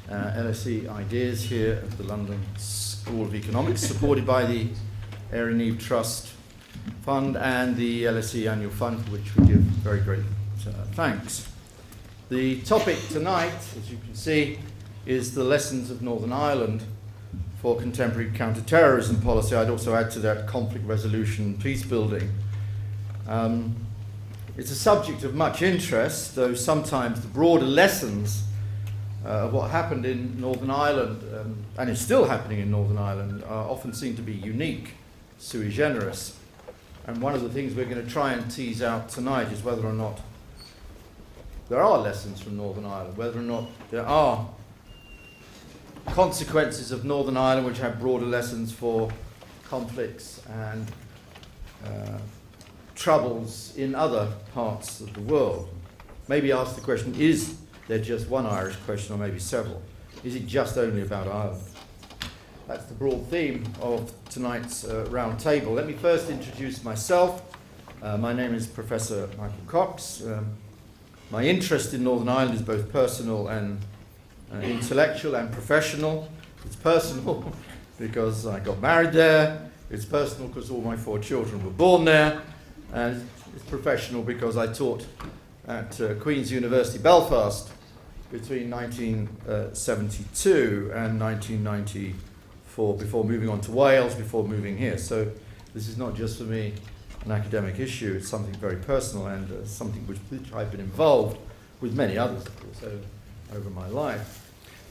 LSE IDEAS here at the London School of Economics, supported by the Aaron Eve Trust Fund and the LSE Annual Fund, for which we give very great thanks. The topic tonight, as you can see, is the lessons of Northern Ireland for contemporary counter-terrorism policy. I'd also add to that conflict resolution and peace building. It's a subject of much interest, though sometimes the broader lessons of what happened in Northern Ireland, and is still happening in Northern Ireland, often seem to be unique, sui generis. And one of the things we're going to try and tease out tonight is whether or not there are lessons from Northern Ireland, whether or not there are consequences of Northern Ireland which have broader lessons for conflicts and troubles in other parts of the world. Maybe ask the question, is there just one Irish question, or maybe several? Is it just only about Ireland? That's the broad theme of tonight's round table. Let me first introduce myself. My name is Professor Michael Cox. My interest in Northern Ireland is both personal and intellectual and professional. It's personal because I got married there. It's personal because all my 4 children were born there. And it's professional because I taught at Queen's University Belfast between 1972 and 1994, before moving on to Wales, before moving here. So this is not just for me an academic issue, it's something very personal and something which I've been involved with many others, of course, over my life.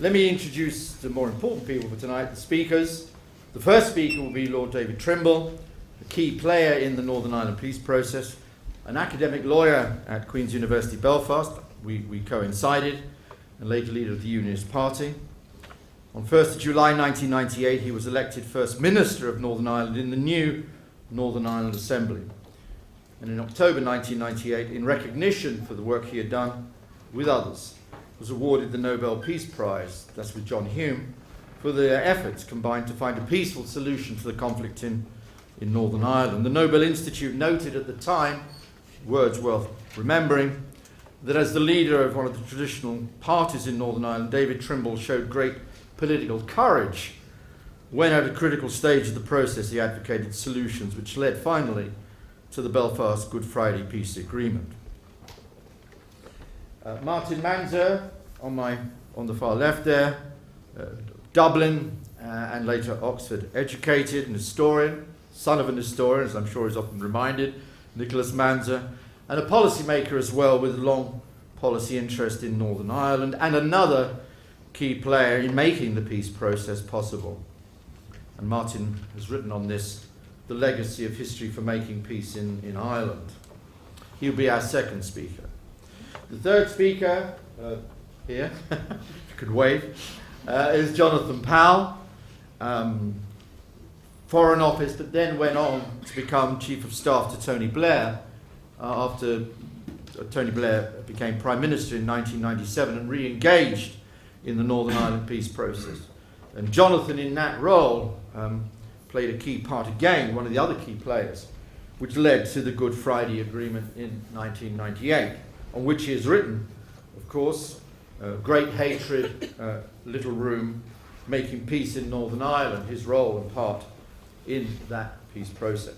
Let me introduce the more important people for tonight, the speakers. The first speaker will be Lord David Trimble, a key player in the Northern Ireland peace process, an academic lawyer at Queen's University Belfast. We coincided, and later leader of the Unionist Party. On 1st of July 1998, he was elected First Minister of Northern Ireland in the new Northern Ireland Assembly. And in October 1998, in recognition for the work he had done with others, was awarded the Nobel Peace Prize, that's with John Hume, for their efforts combined to find a peaceful solution to the conflict in Northern Ireland. The Nobel Institute noted at the time, words worth remembering, that as the leader of one of the traditional parties in Northern Ireland, David Trimble showed great political courage when at a critical stage of the process he advocated solutions which led finally to the Belfast Good Friday Peace Agreement. Martin Mansergh, on the far left there, Dublin and later Oxford educated, an historian, son of an historian, as I'm sure is often reminded, Nicholas Mansergh, and a policymaker as well with long policy interest in Northern Ireland, and another key player in making the peace process possible. And Martin has written on this, the legacy of history for making peace in Ireland. He'll be our second speaker. The third speaker, here, if you could wave, is Jonathan Powell, Foreign Office, but then went on to become Chief of Staff to Tony Blair after Tony Blair became Prime Minister in 1997 and re-engaged in the Northern Ireland peace process. And Jonathan, in that role, played a key part again, one of the other key players, which led to the Good Friday Agreement in 1998, on which he has written, of course, Great Hatred, Little Room, Making Peace in Northern Ireland, his role and part in that peace process.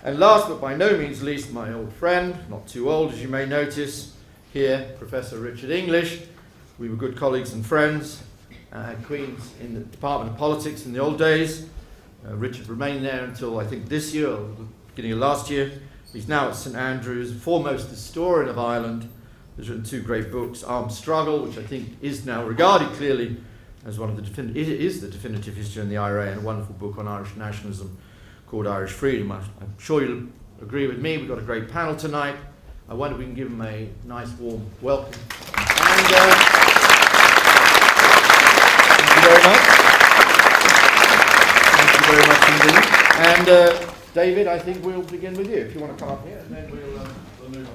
And last but by no means least, my old friend, not too old as you may notice, here, Professor Richard English. We were good colleagues and friends at Queen's in the Department of Politics in the old days. Richard remained there until I think this year, or the beginning of last year. He's now at St Andrews, foremost historian of Ireland. He's written 2 great books, Armed Struggle, which I think is now regarded clearly as one of the definitive history in the IRA, and a wonderful book on Irish nationalism called Irish Freedom. I'm sure you'll agree with me. We've got a great panel tonight. I wonder if we can give them a nice warm welcome. And, thank you very much. Thank you very much indeed. And David, I think we'll begin with you, if you want to come up here, and then we'll move on.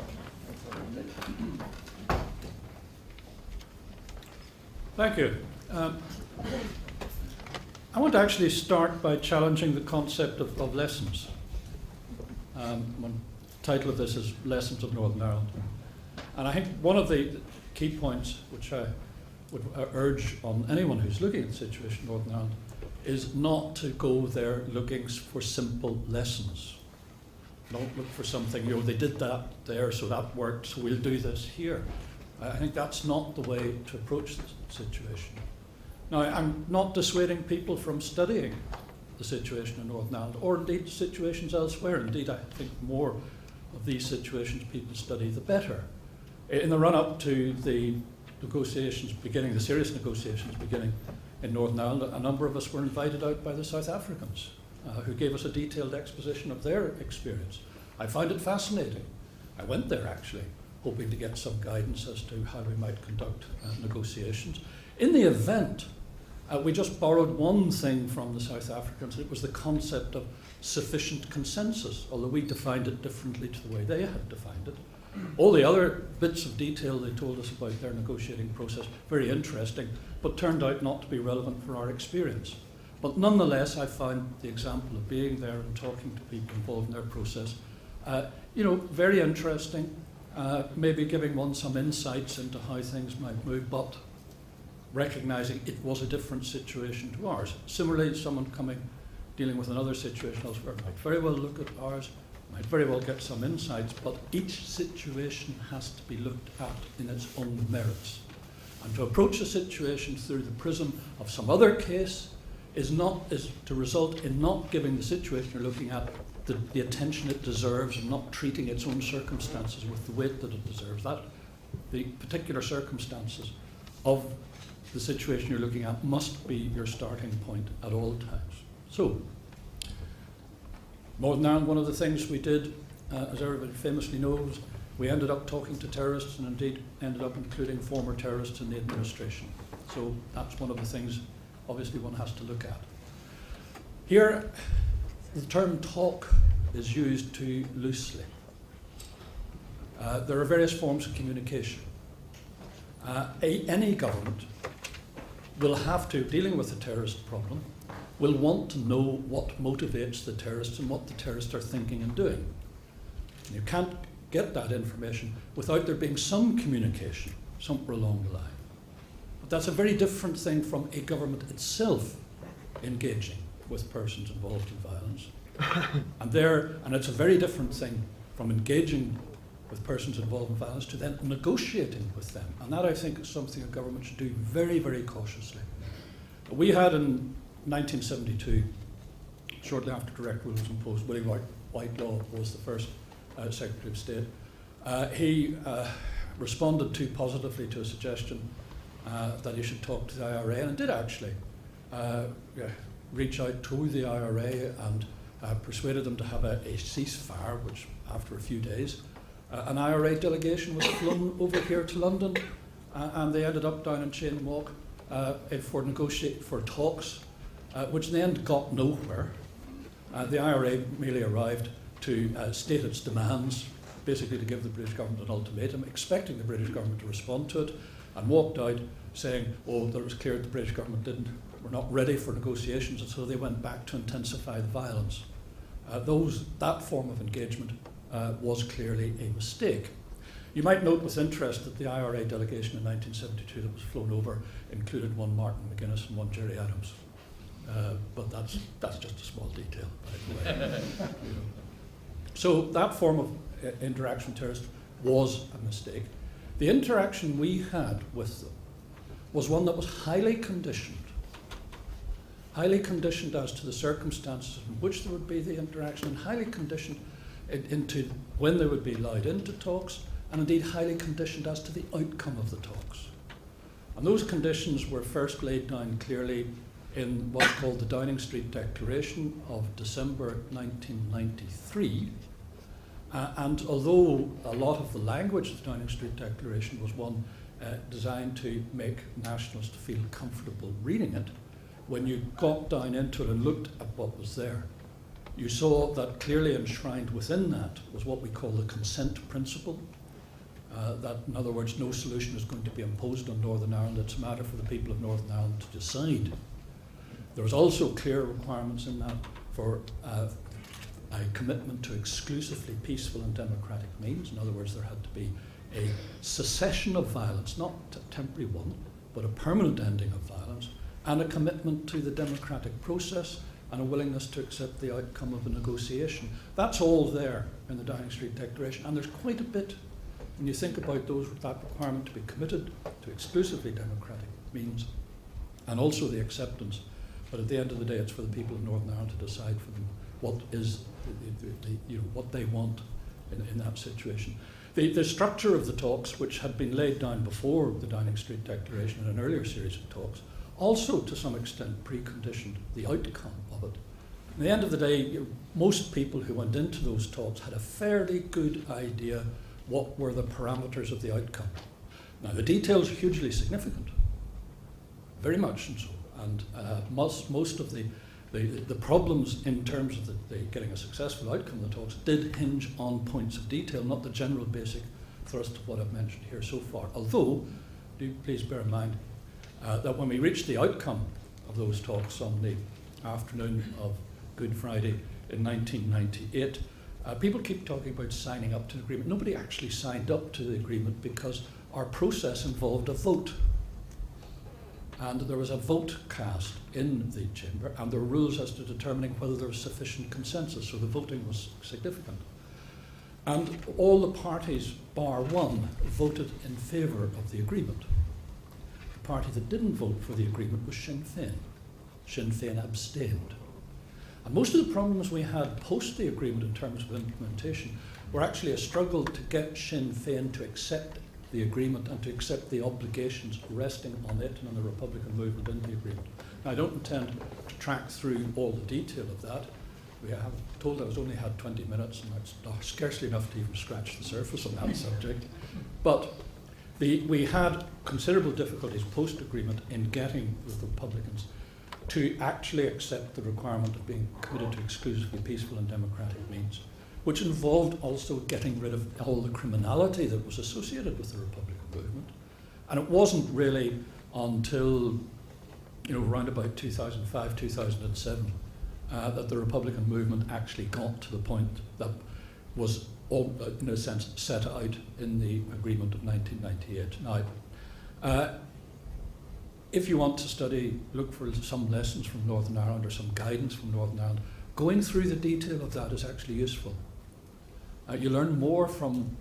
Thank you. I want to actually start by challenging the concept of lessons. The title of this is Lessons of Northern Ireland. And I think one of the key points which I would urge on anyone who's looking at the situation in Northern Ireland is not to go there looking for simple lessons. Don't look for something, they did that there, so that worked, so we'll do this here. I think that's not the way to approach the situation. Now, I'm not dissuading people from studying the situation in Northern Ireland, or indeed situations elsewhere. Indeed, I think more of these situations people study, the better. In the run-up to the negotiations beginning, the serious negotiations beginning in Northern Ireland, a number of us were invited out by the South Africans, who gave us a detailed exposition of their experience. I found it fascinating. I went there actually, hoping to get some guidance as to how we might conduct negotiations. In the event, we just borrowed one thing from the South Africans. It was the concept of sufficient consensus, although we defined it differently to the way they had defined it. All the other bits of detail they told us about their negotiating process, very interesting, but turned out not to be relevant for our experience. But nonetheless, I found the example of being there and talking to people involved in their process, very interesting, maybe giving one some insights into how things might move, but recognising it was a different situation to ours. Similarly, someone dealing with another situation elsewhere might very well look at ours, might very well get some insights, but each situation has to be looked at in its own merits. And to approach a situation through the prism of some other case is to result in not giving the situation you're looking at the attention it deserves and not treating its own circumstances with the weight that it deserves. The particular circumstances of the situation you're looking at must be your starting point at all times. So, Northern Ireland, one of the things we did, as everybody famously knows, we ended up talking to terrorists and indeed ended up including former terrorists in the administration. So that's one of the things obviously one has to look at. Here, the term talk is used too loosely. There are various forms of communication. Any government will have to, dealing with the terrorist problem, will want to know what motivates the terrorists and what the terrorists are thinking and doing. And you can't get that information without there being some communication somewhere along the line. But that's a very different thing from a government itself engaging with persons involved in violence. And it's a very different thing from engaging with persons involved in violence to then negotiating with them. And that, I think, is something a government should do very, very cautiously. We had in 1972, shortly after direct rule was imposed, Willie Whitelaw was the first Secretary of State. He responded too positively to a suggestion that he should talk to the IRA, and did actually reach out to the IRA and persuaded them to have a ceasefire, which after a few days, an IRA delegation was flown over here to London, and they ended up down in Chain Walk for talks, which in the end got nowhere. The IRA merely arrived to state its demands, basically to give the British government an ultimatum, expecting the British government to respond to it, and walked out saying, that it was clear that the British government were not ready for negotiations, and so they went back to intensify the violence. That form of engagement was clearly a mistake. You might note with interest that the IRA delegation in 1972 that was flown over included one Martin McGuinness and one Jerry Adams. But that's just a small detail, by the way. So that form of interaction with terrorists was a mistake. The interaction we had with them was one that was highly conditioned as to the circumstances in which there would be the interaction, and highly conditioned into when they would be allowed into talks, and indeed highly conditioned as to the outcome of the talks. And those conditions were first laid down clearly in what's called the Downing Street Declaration of December 1993. And although a lot of the language of the Downing Street Declaration was one designed to make nationalists feel comfortable reading it, when you got down into it and looked at what was there, you saw that clearly enshrined within that was what we call the consent principle. That, in other words, no solution is going to be imposed on Northern Ireland. It's a matter for the people of Northern Ireland to decide. There was also clear requirements in that for a commitment to exclusively peaceful and democratic means. In other words, there had to be a cessation of violence, not a temporary one, but a permanent ending of violence, and a commitment to the democratic process and a willingness to accept the outcome of a negotiation. That's all there in the Downing Street Declaration, and there's quite a bit when you think about that requirement to be committed to exclusively democratic means, and also the acceptance. But at the end of the day, it's for the people of Northern Ireland to decide for them what is what they want in that situation. The structure of the talks, which had been laid down before the Downing Street Declaration in an earlier series of talks, also to some extent preconditioned the outcome of it. At the end of the day, most people who went into those talks had a fairly good idea what were the parameters of the outcome. Now, the details are hugely significant, very much and so, and most of the problems in terms of the getting a successful outcome of the talks did hinge on points of detail, not the general basic thrust of what I've mentioned here so far. Although, do please bear in mind that when we reached the outcome of those talks on the afternoon of Good Friday in 1998, people keep talking about signing up to the agreement. Nobody actually signed up to the agreement because our process involved a vote. And there was a vote cast in the chamber, and there were rules as to determining whether there was sufficient consensus, so the voting was significant. And all the parties, bar one, voted in favour of the agreement. The party that didn't vote for the agreement was Sinn Féin. Sinn Féin abstained. And most of the problems we had post the agreement in terms of implementation were actually a struggle to get Sinn Féin to accept the agreement and to accept the obligations resting on it and on the Republican movement in the agreement. Now, I don't intend to track through all the detail of that. We have told I was only had 20 minutes, and that's scarcely enough to even scratch the surface on that subject. But we had considerable difficulties post-agreement in getting the Republicans to actually accept the requirement of being committed to exclusively peaceful and democratic means, which involved also getting rid of all the criminality that was associated with the Republican movement. And it wasn't really until around about 2005, 2007, that the Republican movement actually got to the point that was, in a sense, set out in the agreement of 1998. Now, if you want to study, look for some lessons from Northern Ireland or some guidance from Northern Ireland, going through the detail of that is actually useful. You learn more from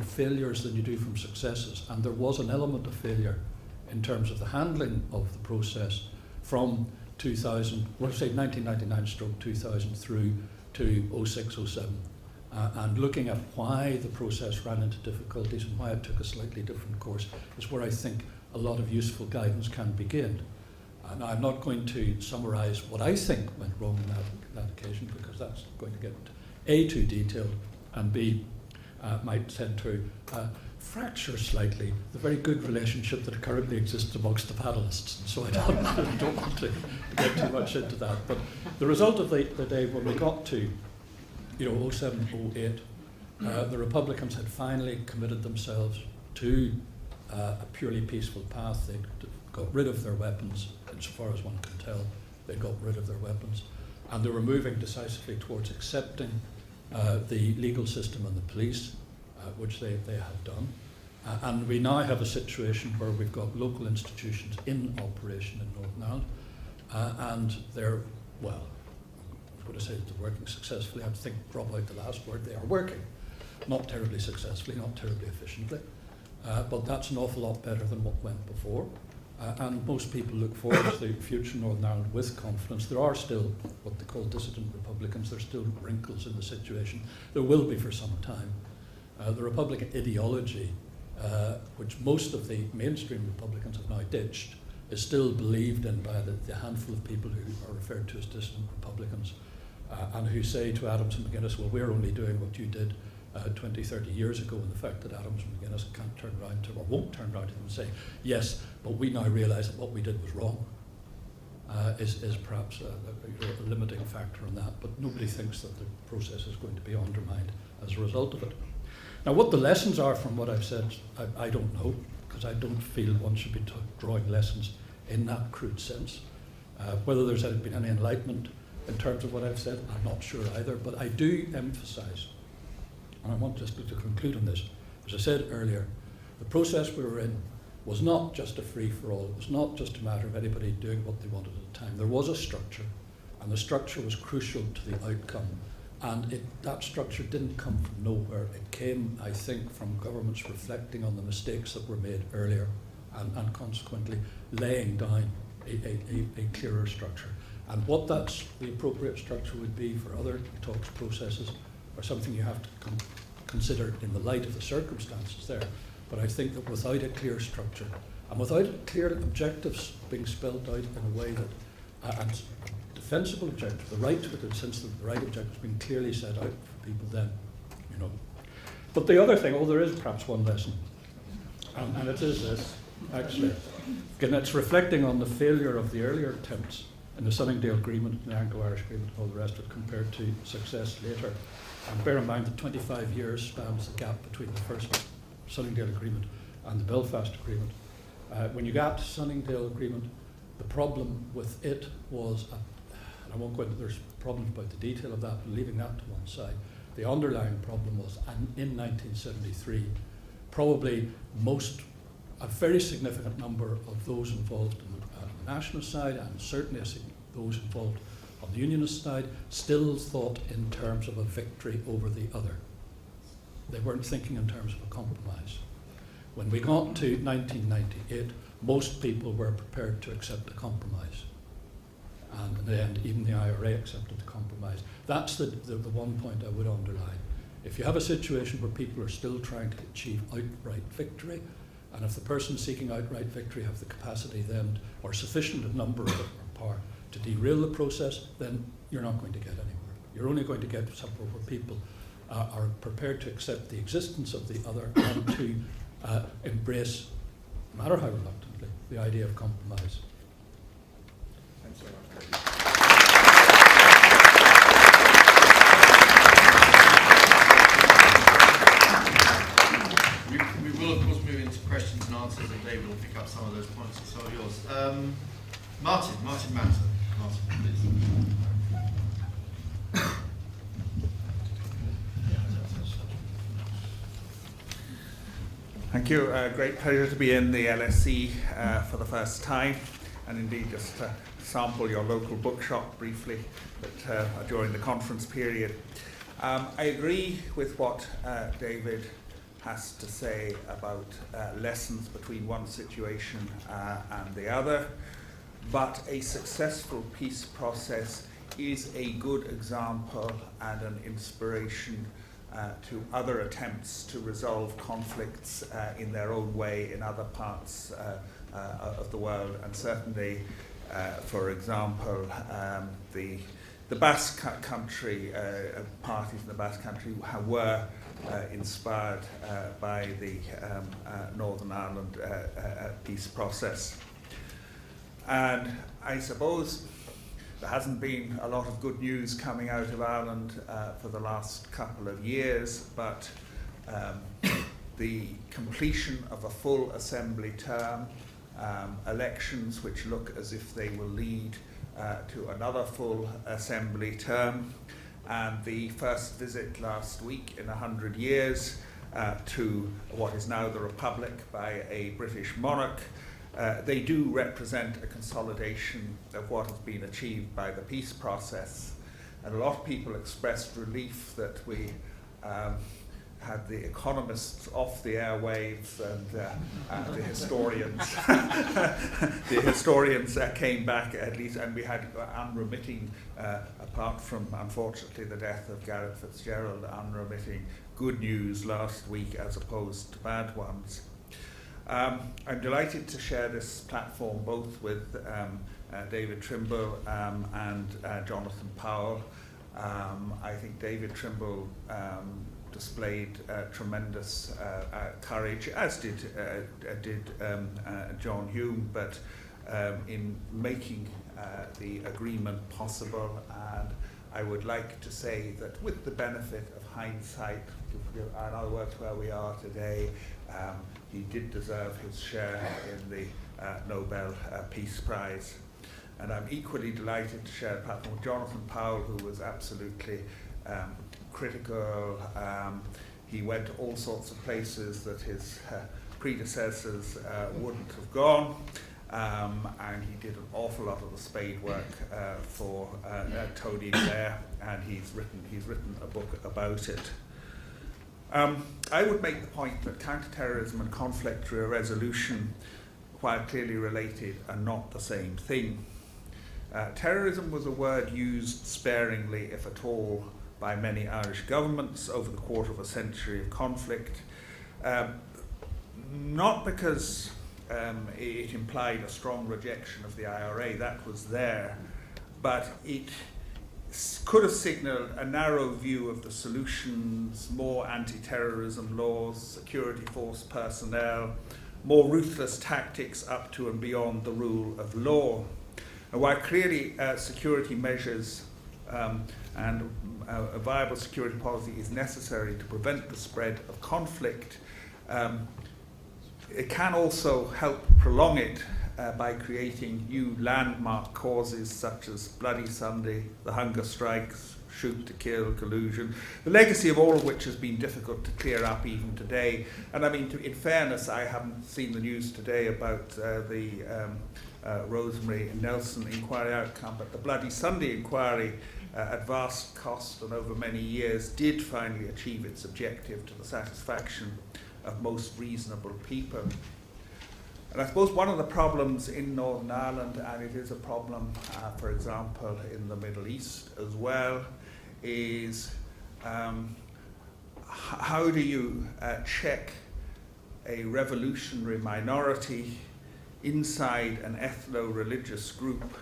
failures than you do from successes, and there was an element of failure in terms of the handling of the process from 1999-2000 through to 06-07, and looking at why the process ran into difficulties and why it took a slightly different course is where I think a lot of useful guidance can be gained. Now, I'm not going to summarise what I think went wrong on that occasion, because that's going to get A, too detailed, and B, might tend to fracture slightly the very good relationship that currently exists amongst the panellists. And so I don't want to get too much into that. But the result of the day, when we got to 07, 08, the Republicans had finally committed themselves to a purely peaceful path. They got rid of their weapons, insofar as one can tell. They got rid of their weapons, and they were moving decisively towards accepting the legal system and the police, which they have done. And we now have a situation where we've got local institutions in operation in Northern Ireland, and they're, well, I was going to say that they're working successfully. I think, drop out the last word, they are working. Not terribly successfully, not terribly efficiently, but that's an awful lot better than what went before. And most people look forward to the future of Northern Ireland with confidence. There are still what they call dissident Republicans. There's still wrinkles in the situation. There will be for some time. The Republican ideology, which most of the mainstream Republicans have now ditched, is still believed in by the handful of people who are referred to as dissident Republicans, and who say to Adams and McGuinness, well, we're only doing what you did 20, 30 years ago, and the fact that Adams and McGuinness can't turn around to, or won't turn around to them and say, yes, but we now realise that what we did was wrong, is perhaps a limiting factor on that. But nobody thinks that the process is going to be undermined as a result of it. Now, what the lessons are from what I've said, I don't know, because I don't feel one should be drawing lessons in that crude sense. Whether there's been any enlightenment in terms of what I've said, I'm not sure either, but I do emphasise, and I want just to conclude on this, as I said earlier, the process we were in was not just a free-for-all. It was not just a matter of anybody doing what they wanted at the time. There was a structure, and the structure was crucial to the outcome. And that structure didn't come from nowhere. It came, I think, from governments reflecting on the mistakes that were made earlier and consequently laying down a clearer structure. And what that's the appropriate structure would be for other talks processes are something you have to consider in the light of the circumstances there. But I think that without a clear structure and without clear objectives being spelled out in a way that, and defensible objective, the right to it, in the sense that the right objectives being clearly set out for people, then, you know. But the other thing, there is perhaps one lesson, and it is this, actually. Again, it's reflecting on the failure of the earlier attempts in the Sunningdale Agreement, the Anglo-Irish Agreement, and all the rest of it, compared to success later. And bear in mind that 25 years spans the gap between the first Sunningdale Agreement and the Belfast Agreement. When you got to Sunningdale Agreement, the problem with it was, and I won't go into, there's problems about the detail of that, but leaving that to one side, the underlying problem was, in 1973, probably a very significant number of those involved on the nationalist side, and certainly those involved on the unionist side, still thought in terms of a victory over the other. They weren't thinking in terms of a compromise. When we got to 1998, most people were prepared to accept a compromise. And in the end, even the IRA accepted the compromise. That's the one point I would underline. If you have a situation where people are still trying to achieve outright victory, and if the person seeking outright victory have the capacity then, or sufficient number of power to derail the process, then you're not going to get anywhere. You're only going to get somewhere where people are prepared to accept the existence of the other and to embrace, no matter how reluctantly, the idea of compromise. Thanks very much. We will, of course, move into questions and answers, and David will pick up some of those points. It's all yours. Martin Mansergh. Martin, please. Thank you. Great pleasure to be in the LSE for the first time, and indeed just to sample your local bookshop briefly during the conference period. I agree with what David has to say about lessons between one situation and the other, but a successful peace process is a good example and an inspiration to other attempts to resolve conflicts in their own way in other parts of the world. And certainly, for example, the Basque Country, parties in the Basque Country were inspired by the Northern Ireland peace process. And I suppose there hasn't been a lot of good news coming out of Ireland for the last couple of years, but the completion of a full assembly term, elections which look as if they will lead to another full assembly term, and the first visit last week in 100 years to what is now the Republic by a British monarch. They do represent a consolidation of what has been achieved by the peace process. And a lot of people expressed relief that we had the economists off the airwaves, and the historians came back at least, and we had unremitting, apart from unfortunately the death of Gareth Fitzgerald, unremitting good news last week as opposed to bad ones. I'm delighted to share this platform both with David Trimble and Jonathan Powell. I think David Trimble displayed tremendous courage, as did John Hume, but in making the agreement possible. And I would like to say that with the benefit of hindsight, in other words, where we are today, he did deserve his share in the Nobel Peace Prize. And I'm equally delighted to share a platform with Jonathan Powell, who was absolutely critical. He went to all sorts of places that his predecessors wouldn't have gone. And he did an awful lot of the spade work for Tony Blair, and he's written a book about it. I would make the point that counterterrorism and conflict resolution, while clearly related, are not the same thing. Terrorism was a word used sparingly, if at all, by many Irish governments over the quarter of a century of conflict, not because it implied a strong rejection of the IRA, that was there, but it could have signalled a narrow view of the solutions, more anti-terrorism laws, security force personnel, more ruthless tactics up to and beyond the rule of law. And while clearly security measures and a viable security policy is necessary to prevent the spread of conflict, it can also help prolong it by creating new landmark causes such as Bloody Sunday, the hunger strikes, shoot to kill, collusion, the legacy of all of which has been difficult to clear up even today. And I mean, in fairness, I haven't seen the news today about the Rosemary and Nelson inquiry outcome, but the Bloody Sunday inquiry at vast cost and over many years did finally achieve its objective to the satisfaction of most reasonable people. And I suppose one of the problems in Northern Ireland, and it is a problem, for example, in the Middle East as well, is how do you check a revolutionary minority inside an ethno-religious group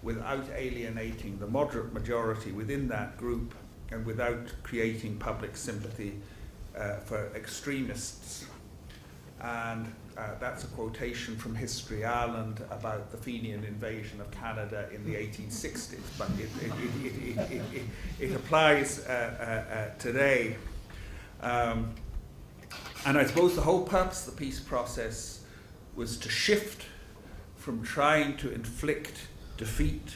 without alienating the moderate majority within that group and without creating public sympathy for extremists. And that's a quotation from History Ireland about the Fenian invasion of Canada in the 1860s, but it applies today. And I suppose the whole purpose of the peace process was to shift from trying to inflict defeat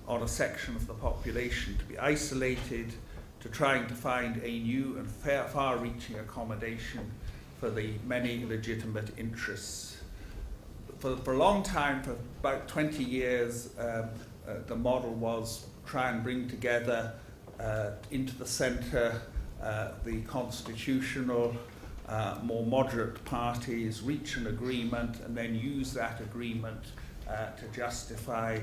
on a section of the population to be isolated, to trying to find a new and far-reaching accommodation for the many legitimate interests. For a long time, for about 20 years, the model was try and bring together into the centre the constitutional, more moderate parties, reach an agreement, and then use that agreement to justify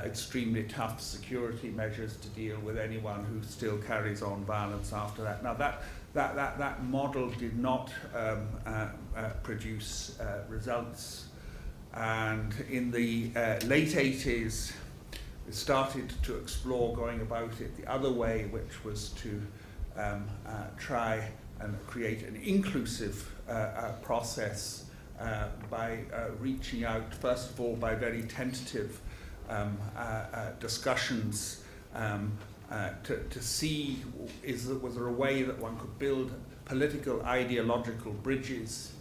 extremely tough security measures to deal with anyone who still carries on violence after that. Now that model did not produce results, and in the late 80s we started to explore going about it the other way, which was to try and create an inclusive process by reaching out, first of all, by very tentative discussions to see was there a way that one could build political ideological bridges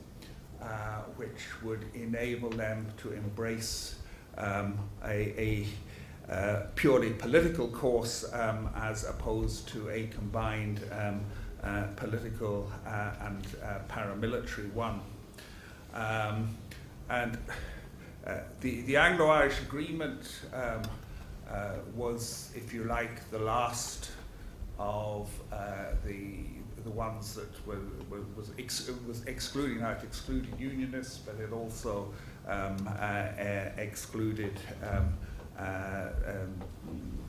which would enable them to embrace a purely political course as opposed to a combined political and paramilitary one. And the Anglo-Irish Agreement was, if you like, the last of the ones that was excluding unionists, but it also excluded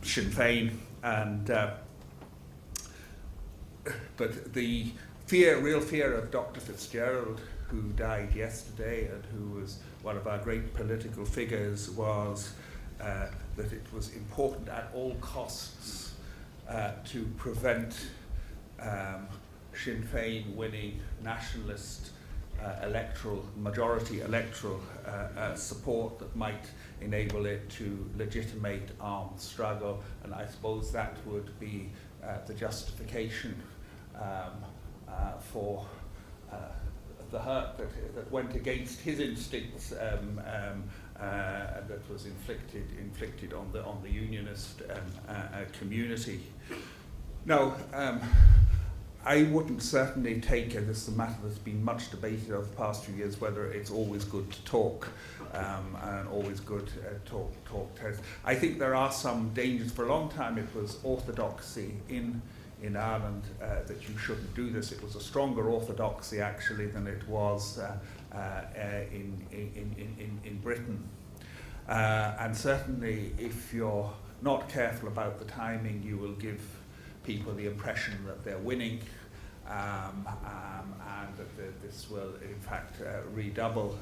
Sinn Féin, and but the real fear of Dr. Fitzgerald, who died yesterday and who was one of our great political figures, was that it was important at all costs to prevent Sinn Féin winning nationalist majority electoral support that might enable it to legitimate armed struggle, and I suppose that would be the justification for the hurt that went against his instincts that was inflicted on the unionist community. Now, I wouldn't certainly take it. This is a matter that's been much debated over the past few years, whether it's always good to talk and always good talk terrorism. I think there are some dangers. For a long time it was orthodoxy in Ireland that you shouldn't do this. It was a stronger orthodoxy actually than it was in Britain. And certainly if you're not careful about the timing, you will give people the impression that they're winning, and that this will in fact redouble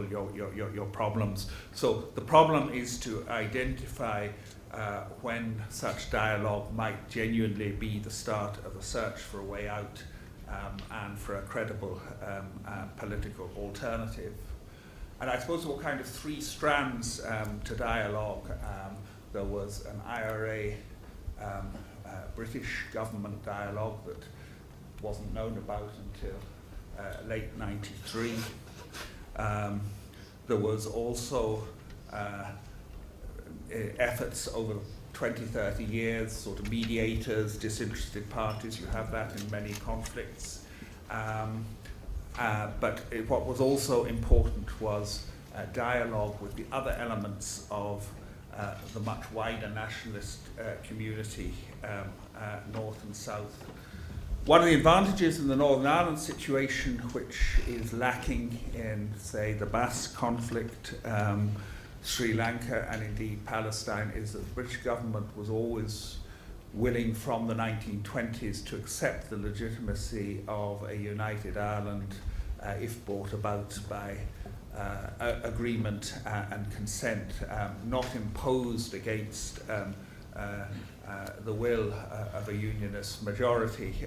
your problems. So the problem is to identify when such dialogue might genuinely be the start of a search for a way out and for a credible political alternative. And I suppose there were kind of three strands to dialogue. There was an IRA British government dialogue that wasn't known about until late '93. There was also efforts over 20, 30 years, sort of mediators, disinterested parties. You have that in many conflicts. But what was also important was dialogue with the other elements of the much wider nationalist community, north and south. One of the advantages in the Northern Ireland situation, which is lacking in, say, the Basque conflict, Sri Lanka and indeed Palestine, is that the British government was always willing from the 1920s to accept the legitimacy of a united Ireland if brought about by agreement and consent, not imposed against the will of a unionist majority.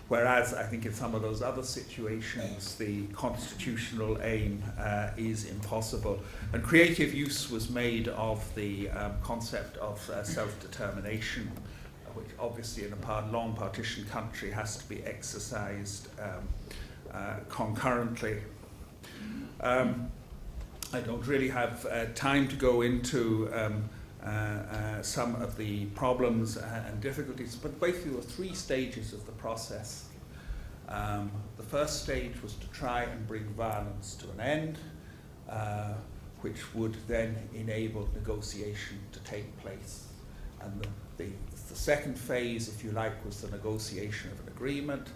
Whereas I think in some of those other situations, the constitutional aim is impossible. And creative use was made of the concept of self-determination, which obviously in a long partition country has to be exercised concurrently. I don't really have time to go into some of the problems and difficulties, but basically there were three stages of the process. The first stage was to try and bring violence to an end, which would then enable negotiation to take place. And the second phase, if you like, was the negotiation of an agreement.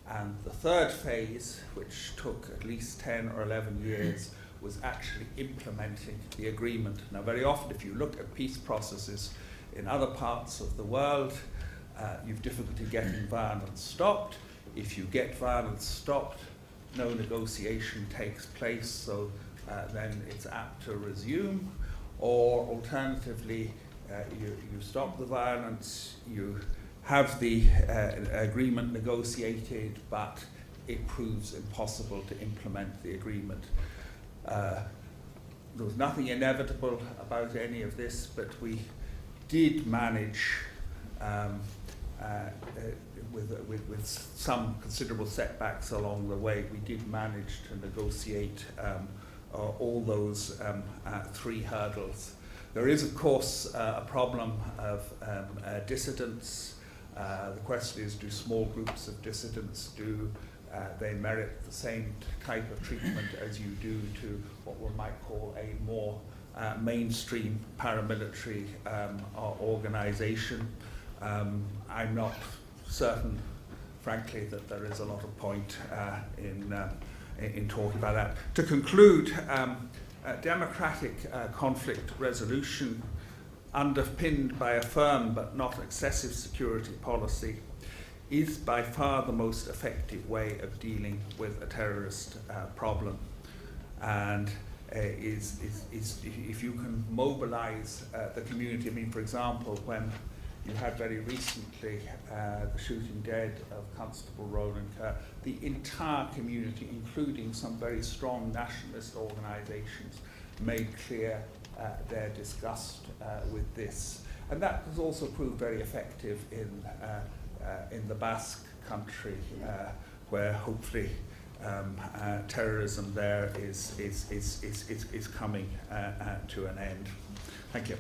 And the third phase, which took at least 10 or 11 years, was actually implementing the agreement. Now, very often, if you look at peace processes in other parts of the world, you've difficulty getting violence stopped. If you get violence stopped, no negotiation takes place, so then it's apt to resume. Or alternatively, you stop the violence, you have the agreement negotiated, but it proves impossible to implement the agreement. There was nothing inevitable about any of this, but we did manage, with some considerable setbacks along the way, we did manage to negotiate all those three hurdles. There is, of course, a problem of dissidents. The question is, do small groups of dissidents, do they merit the same type of treatment as you do to what one might call a more mainstream paramilitary organization? I'm not certain, frankly, that there is a lot of point in talking about that. To conclude, democratic conflict resolution underpinned by a firm but not excessive security policy is by far the most effective way of dealing with a terrorist problem, and if you can mobilize the community. I mean, for example, when you had very recently the shooting dead of Constable Roland Kerr, the entire community, including some very strong nationalist organizations, made clear their disgust with this. And that has also proved very effective in the Basque country, where hopefully terrorism there is coming to an end. Thank you.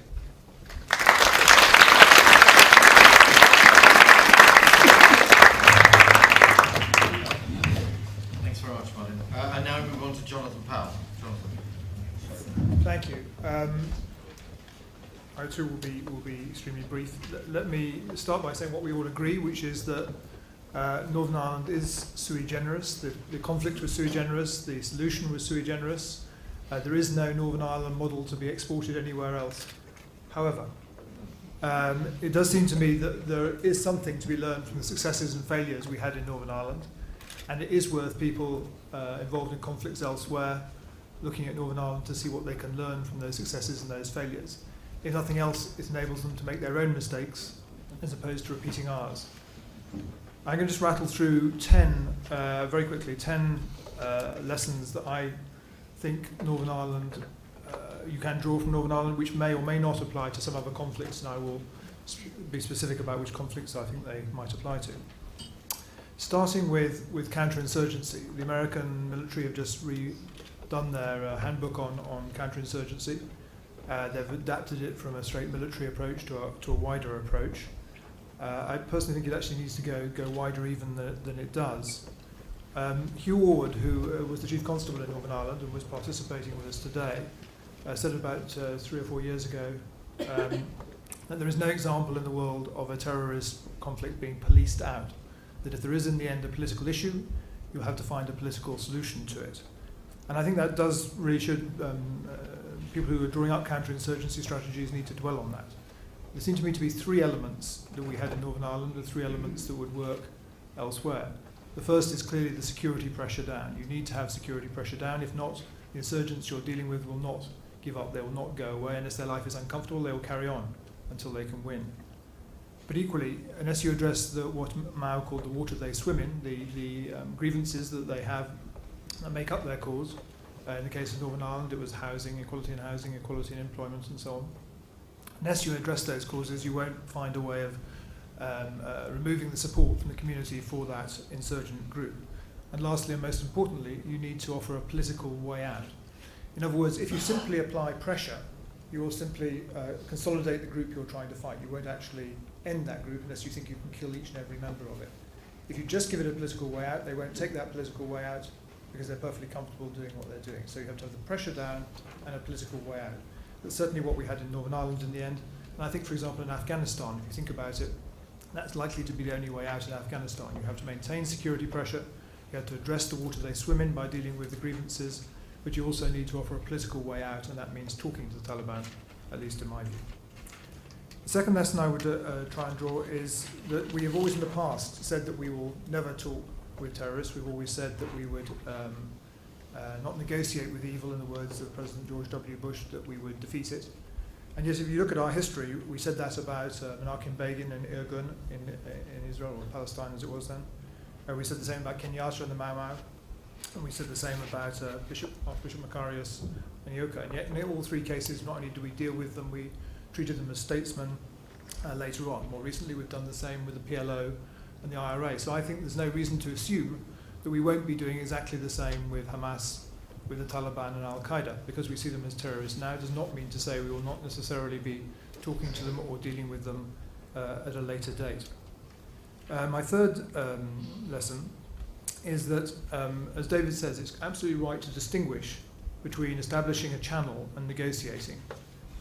I too will be extremely brief. Let me start by saying what we all agree, which is that Northern Ireland is sui generis. The conflict was sui generis. The solution was sui generis. There is no Northern Ireland model to be exported anywhere else. However, it does seem to me that there is something to be learned from the successes and failures we had in Northern Ireland, and it is worth people involved in conflicts elsewhere looking at Northern Ireland to see what they can learn from those successes and those failures. If nothing else, it enables them to make their own mistakes as opposed to repeating ours. I'm going to just rattle through 10, very quickly, 10 lessons that I think Northern Ireland, you can draw from Northern Ireland, which may or may not apply to some other conflicts, and I will be specific about which conflicts I think they might apply to. Starting with counter-insurgency. The American military have just redone their handbook on counter-insurgency. They've adapted it from a straight military approach to a wider approach. I personally think it actually needs to go wider even than it does. Hugh Ward, who was the Chief Constable in Northern Ireland and was participating with us today, said about 3 or 4 years ago that there is no example in the world of a terrorist conflict being policed out. That if there is in the end a political issue, you'll have to find a political solution to it. And I think that does really should, people who are drawing up counter-insurgency strategies need to dwell on that. There seem to me to be 3 elements that we had in Northern Ireland and 3 elements that would work elsewhere. The first is clearly the security pressure down. You need to have security pressure down. If not, the insurgents you're dealing with will not give up. They will not go away. Unless their life is uncomfortable, they will carry on until they can win. But equally, unless you address what Mao called the water they swim in, the grievances that they have that make up their cause, in the case of Northern Ireland, it was housing, equality in employment, and so on. Unless you address those causes, you won't find a way of removing the support from the community for that insurgent group. And lastly, and most importantly, you need to offer a political way out. In other words, if you simply apply pressure, you will simply consolidate the group you're trying to fight. You won't actually end that group unless you think you can kill each and every member of it. If you just give it a political way out, they won't take that political way out because they're perfectly comfortable doing what they're doing. So you have to have the pressure down and a political way out. That's certainly what we had in Northern Ireland in the end. And I think, for example, in Afghanistan, if you think about it, that's likely to be the only way out in Afghanistan. You have to maintain security pressure, you have to address the water they swim in by dealing with the grievances, but you also need to offer a political way out, and that means talking to the Taliban, at least in my view. The second lesson I would try and draw is that we have always in the past said that we will never talk with terrorists. We've always said that we would not negotiate with evil, in the words of President George W. Bush, that we would defeat it. And yet, if you look at our history, we said that about Menachem Begin and Irgun in Israel, or Palestine as it was then. We said the same about Kenyatta and the Mau Mau. And we said the same about Archbishop Macarius and Yoka. And yet, in all 3 cases, not only do we deal with them, we treated them as statesmen later on. More recently, we've done the same with the PLO and the IRA. So I think there's no reason to assume that we won't be doing exactly the same with Hamas, with the Taliban and Al-Qaeda, because we see them as terrorists now. It does not mean to say we will not necessarily be talking to them or dealing with them at a later date. My third lesson is that, as David says, it's absolutely right to distinguish between establishing a channel and negotiating.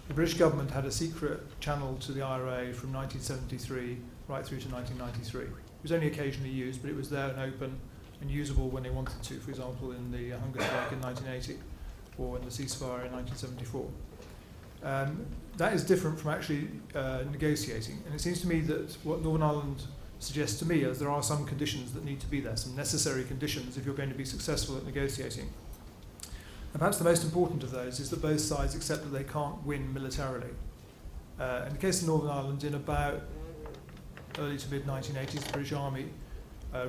The British government had a secret channel to the IRA from 1973 right through to 1993. It was only occasionally used, but it was there and open and usable when they wanted to, for example, in the hunger strike in 1980 or in the ceasefire in 1974. That is different from actually negotiating. And it seems to me that what Northern Ireland suggests to me is there are some conditions that need to be there, some necessary conditions if you're going to be successful at negotiating. And perhaps the most important of those is that both sides accept that they can't win militarily. In the case of Northern Ireland, in about early to mid-1980s, the British Army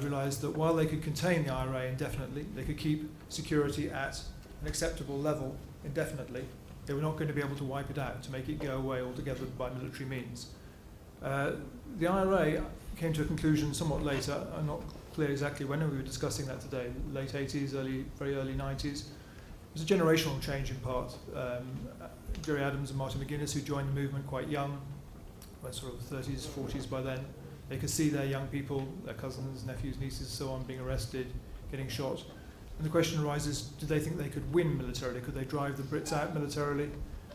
realised that while they could contain the IRA indefinitely, they could keep security at an acceptable level indefinitely, they were not going to be able to wipe it out, to make it go away altogether by military means. The IRA came to a conclusion somewhat later. I'm not clear exactly when, we were discussing that today, late 80s, very early 90s. It was a generational change in part. Gerry Adams and Martin McGuinness, who joined the movement quite young, were sort of 30s, 40s by then. They could see their young people, their cousins, nephews, nieces, so on, being arrested, getting shot. And the question arises, did they think they could win militarily? Could they drive the Brits out militarily?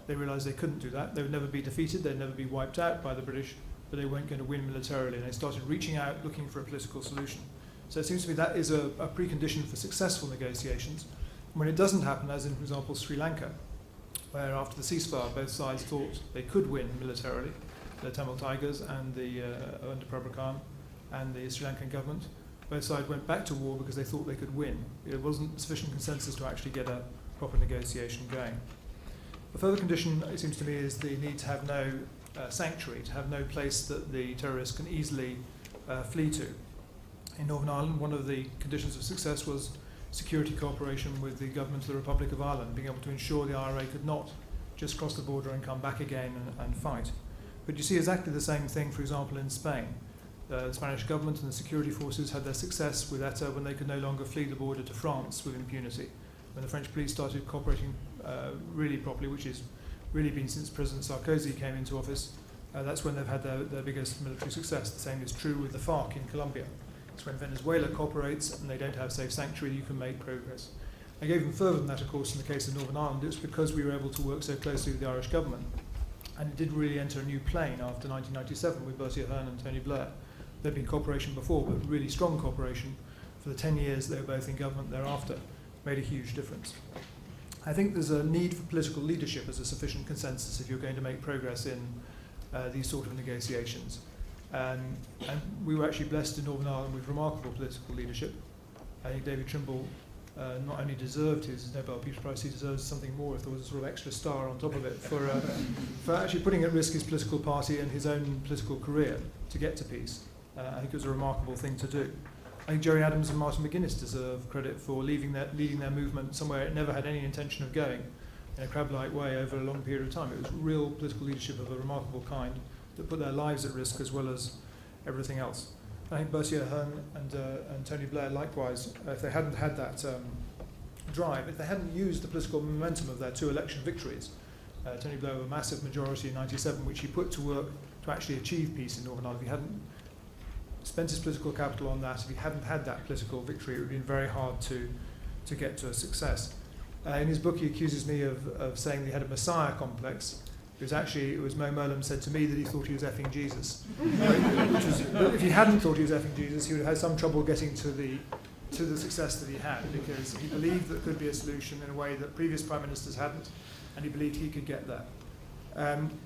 They realised they couldn't do that. They would never be defeated, they'd never be wiped out by the British, but they weren't going to win militarily, and they started reaching out, looking for a political solution. So it seems to me that is a precondition for successful negotiations. When it doesn't happen, as in, for example, Sri Lanka, where after the ceasefire, both sides thought they could win militarily, the Tamil Tigers and under Prabhu Khan and the Sri Lankan government, both sides went back to war because they thought they could win. It wasn't sufficient consensus to actually get a proper negotiation going. The further condition, it seems to me, is the need to have no sanctuary, to have no place that the terrorists can easily flee to. In Northern Ireland, one of the conditions of success was security cooperation with the government of the Republic of Ireland, being able to ensure the IRA could not just cross the border and come back again and fight. But you see exactly the same thing, for example, in Spain. The Spanish government and the security forces had their success with ETA when they could no longer flee the border to France with impunity. When the French police started cooperating really properly, which has really been since President Sarkozy came into office, that's when they've had their biggest military success. The same is true with the FARC in Colombia. It's when Venezuela cooperates and they don't have safe sanctuary, you can make progress. I go even further than that, of course, in the case of Northern Ireland. It's because we were able to work so closely with the Irish government. And it did really enter a new plane after 1997 with Bertie Ahern and Tony Blair. There'd been cooperation before, but really strong cooperation. For the 10 years they were both in government thereafter, made a huge difference. I think there's a need for political leadership as a sufficient consensus if you're going to make progress in these sort of negotiations. And we were actually blessed in Northern Ireland with remarkable political leadership. I think David Trimble not only deserved his Nobel Peace Prize, he deserves something more if there was a sort of extra star on top of it for actually putting at risk his political party and his own political career to get to peace. I think it was a remarkable thing to do. I think Gerry Adams and Martin McGuinness deserve credit for leading their movement somewhere it never had any intention of going, in a crab-like way over a long period of time. It was real political leadership of a remarkable kind that put their lives at risk as well as everything else. I think Bertie Ahern and Tony Blair likewise, if they hadn't had that drive, if they hadn't used the political momentum of their two election victories, Tony Blair with a massive majority in 97, which he put to work to actually achieve peace in Northern Ireland. If he hadn't spent his political capital on that, if he hadn't had that political victory, it would have been very hard to get to a success. In his book, he accuses me of saying that he had a messiah complex. It was Mo Mowlam said to me that he thought he was effing Jesus. But if he hadn't thought he was effing Jesus, he would have had some trouble getting to the success that he had, because he believed there could be a solution in a way that previous prime ministers hadn't, and he believed he could get there.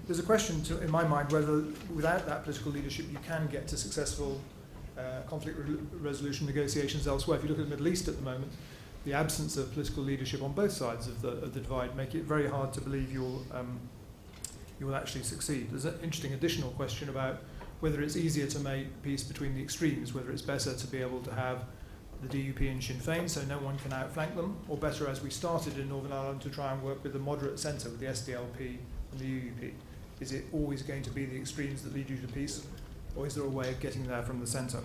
There's a question in my mind whether without that political leadership you can get to successful conflict resolution negotiations elsewhere. If you look at the Middle East at the moment, the absence of political leadership on both sides of the divide make it very hard to believe you will actually succeed. There's an interesting additional question about whether it's easier to make peace between the extremes, whether it's better to be able to have the DUP and Sinn Féin so no one can outflank them, or better, as we started in Northern Ireland, to try and work with the moderate centre, with the SDLP and the UUP. Is it always going to be the extremes that lead you to peace, or is there a way of getting there from the centre?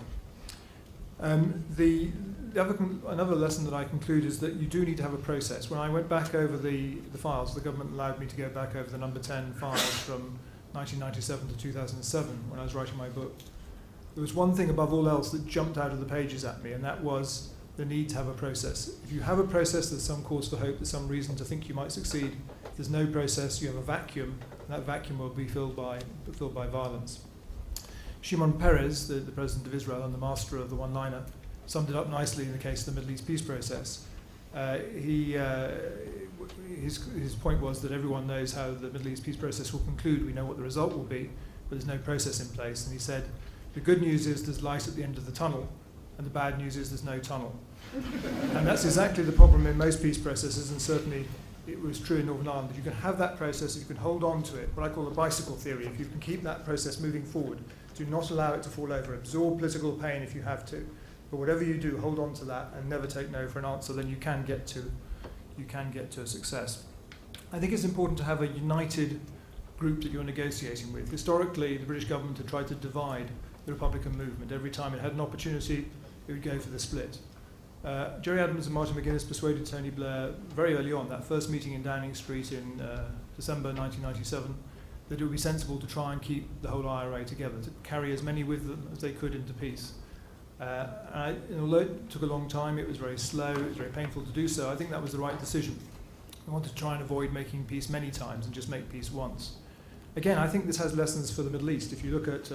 Another lesson that I conclude is that you do need to have a process. When I went back over the files, the government allowed me to go back over the number 10 files from 1997 to 2007 when I was writing my book. There was one thing above all else that jumped out of the pages at me, and that was the need to have a process. If you have a process, there's some cause for hope, there's some reason to think you might succeed. If there's no process, you have a vacuum, and that vacuum will be filled by violence. Shimon Peres, the president of Israel and the master of the one-liner, summed it up nicely in the case of the Middle East peace process. His point was that everyone knows how the Middle East peace process will conclude. We know what the result will be, but there's no process in place. And he said, the good news is there's light at the end of the tunnel, and the bad news is there's no tunnel. And that's exactly the problem in most peace processes, and certainly it was true in Northern Ireland. If you can have that process, if you can hold on to it, what I call the bicycle theory, if you can keep that process moving forward, do not allow it to fall over, absorb political pain if you have to. But whatever you do, hold on to that and never take no for an answer, then you can get to a success. I think it's important to have a united group that you're negotiating with. Historically, the British government had tried to divide the Republican movement. Every time it had an opportunity, it would go for the split. Gerry Adams and Martin McGuinness persuaded Tony Blair very early on, that first meeting in Downing Street in December 1997, that it would be sensible to try and keep the whole IRA together, to carry as many with them as they could into peace. And although it took a long time, it was very slow, it was very painful to do so, I think that was the right decision. We want to try and avoid making peace many times and just make peace once. Again, I think this has lessons for the Middle East. If you look at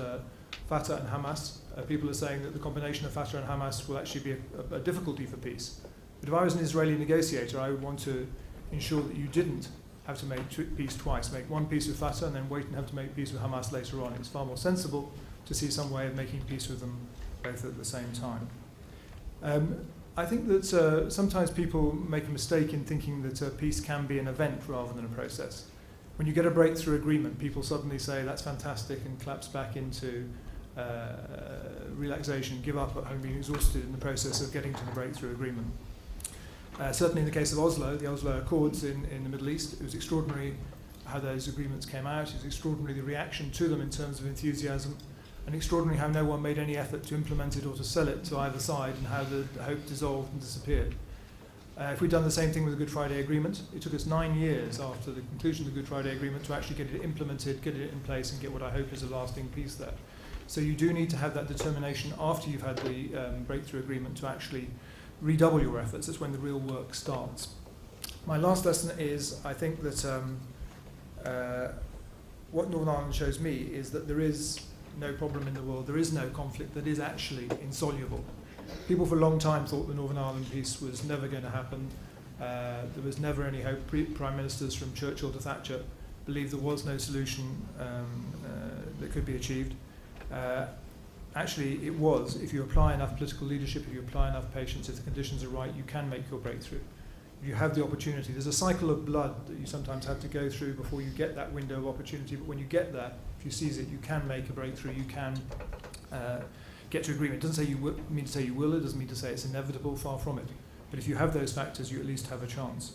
Fatah and Hamas, people are saying that the combination of Fatah and Hamas will actually be a difficulty for peace. But if I was an Israeli negotiator, I would want to ensure that you didn't have to make peace twice, make one peace with Fatah and then wait and have to make peace with Hamas later on. It's far more sensible to see some way of making peace with them both at the same time. I think that sometimes people make a mistake in thinking that peace can be an event rather than a process. When you get a breakthrough agreement, people suddenly say that's fantastic and collapse back into relaxation, give up at home being exhausted in the process of getting to the breakthrough agreement. Certainly in the case of Oslo, the Oslo Accords in the Middle East, it was extraordinary how those agreements came out. It was extraordinary the reaction to them in terms of enthusiasm, and extraordinary how no one made any effort to implement it or to sell it to either side, and how the hope dissolved and disappeared. If we'd done the same thing with the Good Friday Agreement, it took us 9 years after the conclusion of the Good Friday Agreement to actually get it implemented, get it in place, and get what I hope is a lasting peace there. So you do need to have that determination after you've had the breakthrough agreement to actually redouble your efforts. That's when the real work starts. My last lesson is, I think that what Northern Ireland shows me is that there is no problem in the world, there is no conflict that is actually insoluble. People for a long time thought the Northern Ireland peace was never going to happen. There was never any hope. Prime Ministers from Churchill to Thatcher believed there was no solution that could be achieved. Actually, it was. If you apply enough political leadership, if you apply enough patience, if the conditions are right, you can make your breakthrough. If you have the opportunity, there's a cycle of blood that you sometimes have to go through before you get that window of opportunity. But when you get there, if you seize it, you can make a breakthrough. You can get to agreement. It doesn't say mean to say you will. It doesn't mean to say it's inevitable. Far from it. But if you have those factors, you at least have a chance.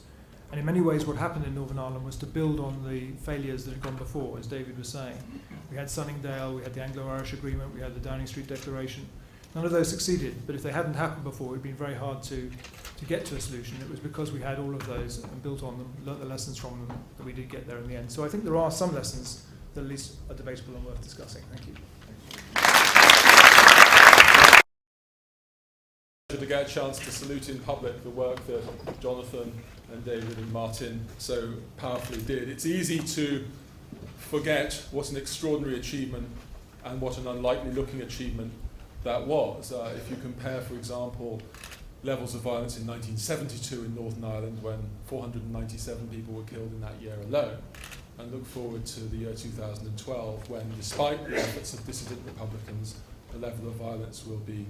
And in many ways, what happened in Northern Ireland was to build on the failures that had gone before, as David was saying. We had Sunningdale, we had the Anglo-Irish Agreement, we had the Downing Street Declaration. None of those succeeded, but if they hadn't happened before, it would have been very hard to get to a solution. It was because we had all of those and built on them, learnt the lessons from them, that we did get there in the end. So I think there are some lessons that at least are debatable and worth discussing. Thank you. To get a chance to salute in public the work that Jonathan and David and Martin so powerfully did. It's easy to forget what an extraordinary achievement and what an unlikely looking achievement that was. If you compare, for example, levels of violence in 1972 in Northern Ireland, when 497 people were killed in that year alone, and look forward to the year 2012, when, despite the efforts of dissident Republicans, the level of violence will be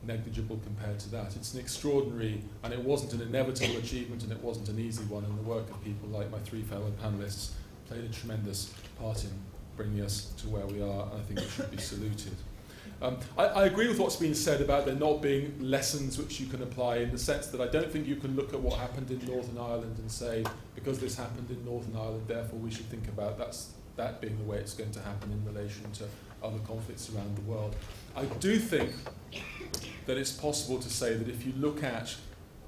negligible compared to that. It's an extraordinary, and it wasn't an inevitable achievement, and it wasn't an easy one, and the work of people like my three fellow panellists played a tremendous part in bringing us to where we are, and I think it should be saluted. I agree with what's been said about there not being lessons which you can apply, in the sense that I don't think you can look at what happened in Northern Ireland and say, because this happened in Northern Ireland, therefore we should think about that being the way it's going to happen in relation to other conflicts around the world. I do think that it's possible to say that if you look at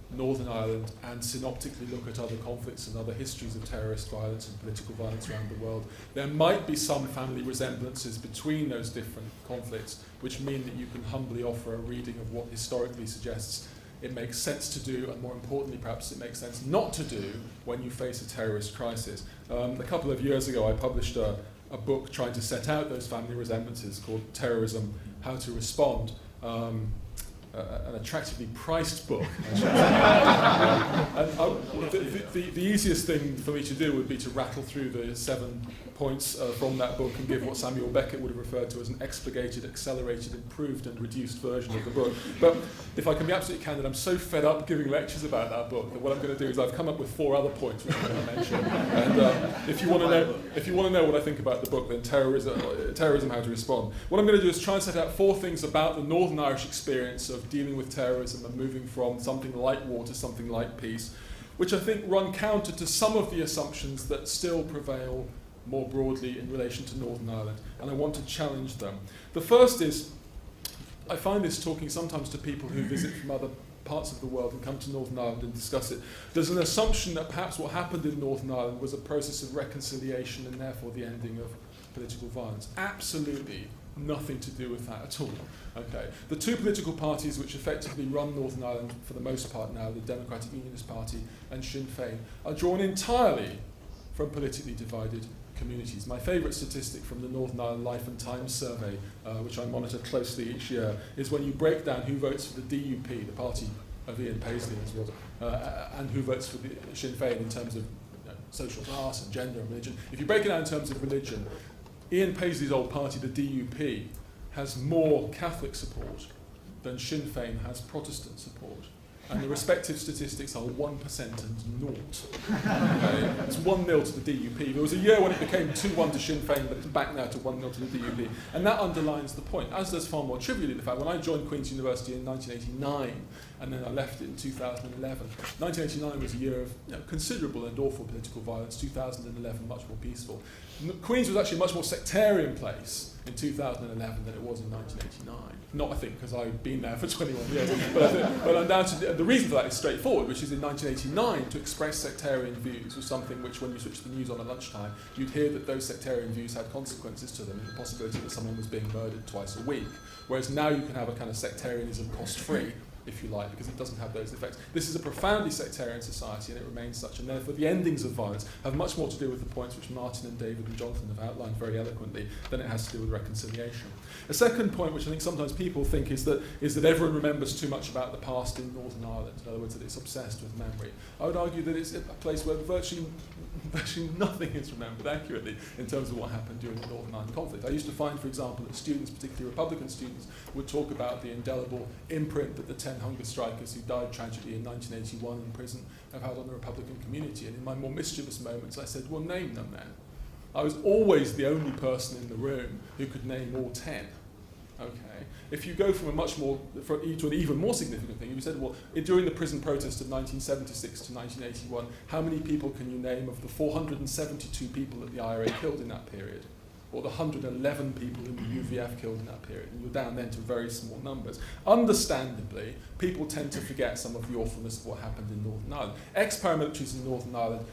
Northern Ireland and synoptically look at other conflicts and other histories of terrorist violence and political violence around the world, there might be some family resemblances between those different conflicts, which mean that you can humbly offer a reading of what historically suggests it makes sense to do, and more importantly perhaps it makes sense not to do when you face a terrorist crisis. A couple of years ago I published a book trying to set out those family resemblances called Terrorism, How to Respond. An attractively priced book. The easiest thing for me to do would be to rattle through the 7 points from that book and give what Samuel Beckett would have referred to as an expurgated, accelerated, improved and reduced version of the book. But if I can be absolutely candid, I'm so fed up giving lectures about that book that what I'm going to do is I've come up with 4 other points which I'm going to mention. And if you want to know what I think about the book, then terrorism, How to Respond. What I'm going to do is try and set out 4 things about the Northern Irish experience of dealing with terrorism and moving from something like war to something like peace, which I think run counter to some of the assumptions that still prevail more broadly in relation to Northern Ireland, and I want to challenge them. The first is, I find this talking sometimes to people who visit from other parts of the world and come to Northern Ireland and discuss it. There's an assumption that perhaps what happened in Northern Ireland was a process of reconciliation and therefore the ending of political violence. Absolutely nothing to do with that at all. Okay. The two political parties which effectively run Northern Ireland for the most part now, the Democratic Unionist Party and Sinn Féin, are drawn entirely from politically divided communities. My favourite statistic from the Northern Ireland Life and Times survey, which I monitor closely each year, is when you break down who votes for the DUP, the party of Ian Paisley as well, and who votes for the Sinn Féin in terms of social class and gender and religion. If you break it down in terms of religion, Ian Paisley's old party, the DUP, has more Catholic support than Sinn Féin has Protestant support. And the respective statistics are 1% and 0. Okay? It's 1-0 to the DUP. There was a year when it became 2-1 to Sinn Féin, but it's back now to 1-0 to the DUP. And that underlines the point, as does far more trivially the fact when I joined Queen's University in 1989, and then I left it in 2011. 1989 was a year of considerable and awful political violence. 2011, much more peaceful. Queen's was actually a much more sectarian place in 2011 than it was in 1989. Not, I think, because I've been there for 21 years, but undoubtedly, the reason for that is straightforward, which is in 1989, to express sectarian views was something which, when you switched the news on at lunchtime, you'd hear that those sectarian views had consequences to them, and the possibility that someone was being murdered twice a week. Whereas now you can have a kind of sectarianism cost-free, if you like, because it doesn't have those effects. This is a profoundly sectarian society, and it remains such, and therefore the endings of violence have much more to do with the points which Martin and David and Jonathan have outlined very eloquently than it has to do with reconciliation. A second point, which I think sometimes people think, is that everyone remembers too much about the past in Northern Ireland. In other words, that it's obsessed with memory. I would argue that it's a place where virtually nothing is remembered accurately in terms of what happened during the Northern Ireland conflict. I used to find, for example, that students, particularly Republican students, would talk about the indelible imprint that the 10 hunger strikers who died tragically in 1981 in prison have had on the Republican community. And in my more mischievous moments, I said, well, name them then. I was always the only person in the room who could name all 10. Okay. If you go from to an even more significant thing, you said, well, during the prison protest of 1976 to 1981, how many people can you name of the 472 people that the IRA killed in that period? Or the 111 people whom the UVF killed in that period? And you're down then to very small numbers. Understandably, people tend to forget some of the awfulness of what happened in Northern Ireland. Ex-paramilitaries in Northern Ireland,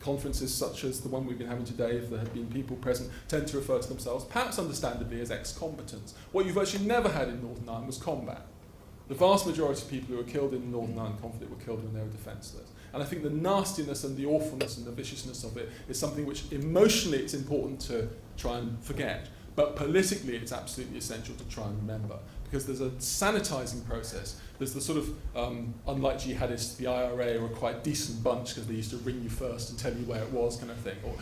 conferences such as the one we've been having today, if there had been people present, tend to refer to themselves, perhaps understandably, as ex-combatants. What you've actually never had in Northern Ireland was combat. The vast majority of people who were killed in the Northern Ireland conflict were killed when they were defenceless. And I think the nastiness and the awfulness and the viciousness of it is something which emotionally it's important to try and forget, but politically it's absolutely essential to try and remember. Because there's a sanitizing process. There's the sort of, unlike jihadists, the IRA are a quite decent bunch because they used to ring you first and tell you where it was, kind of thing. Or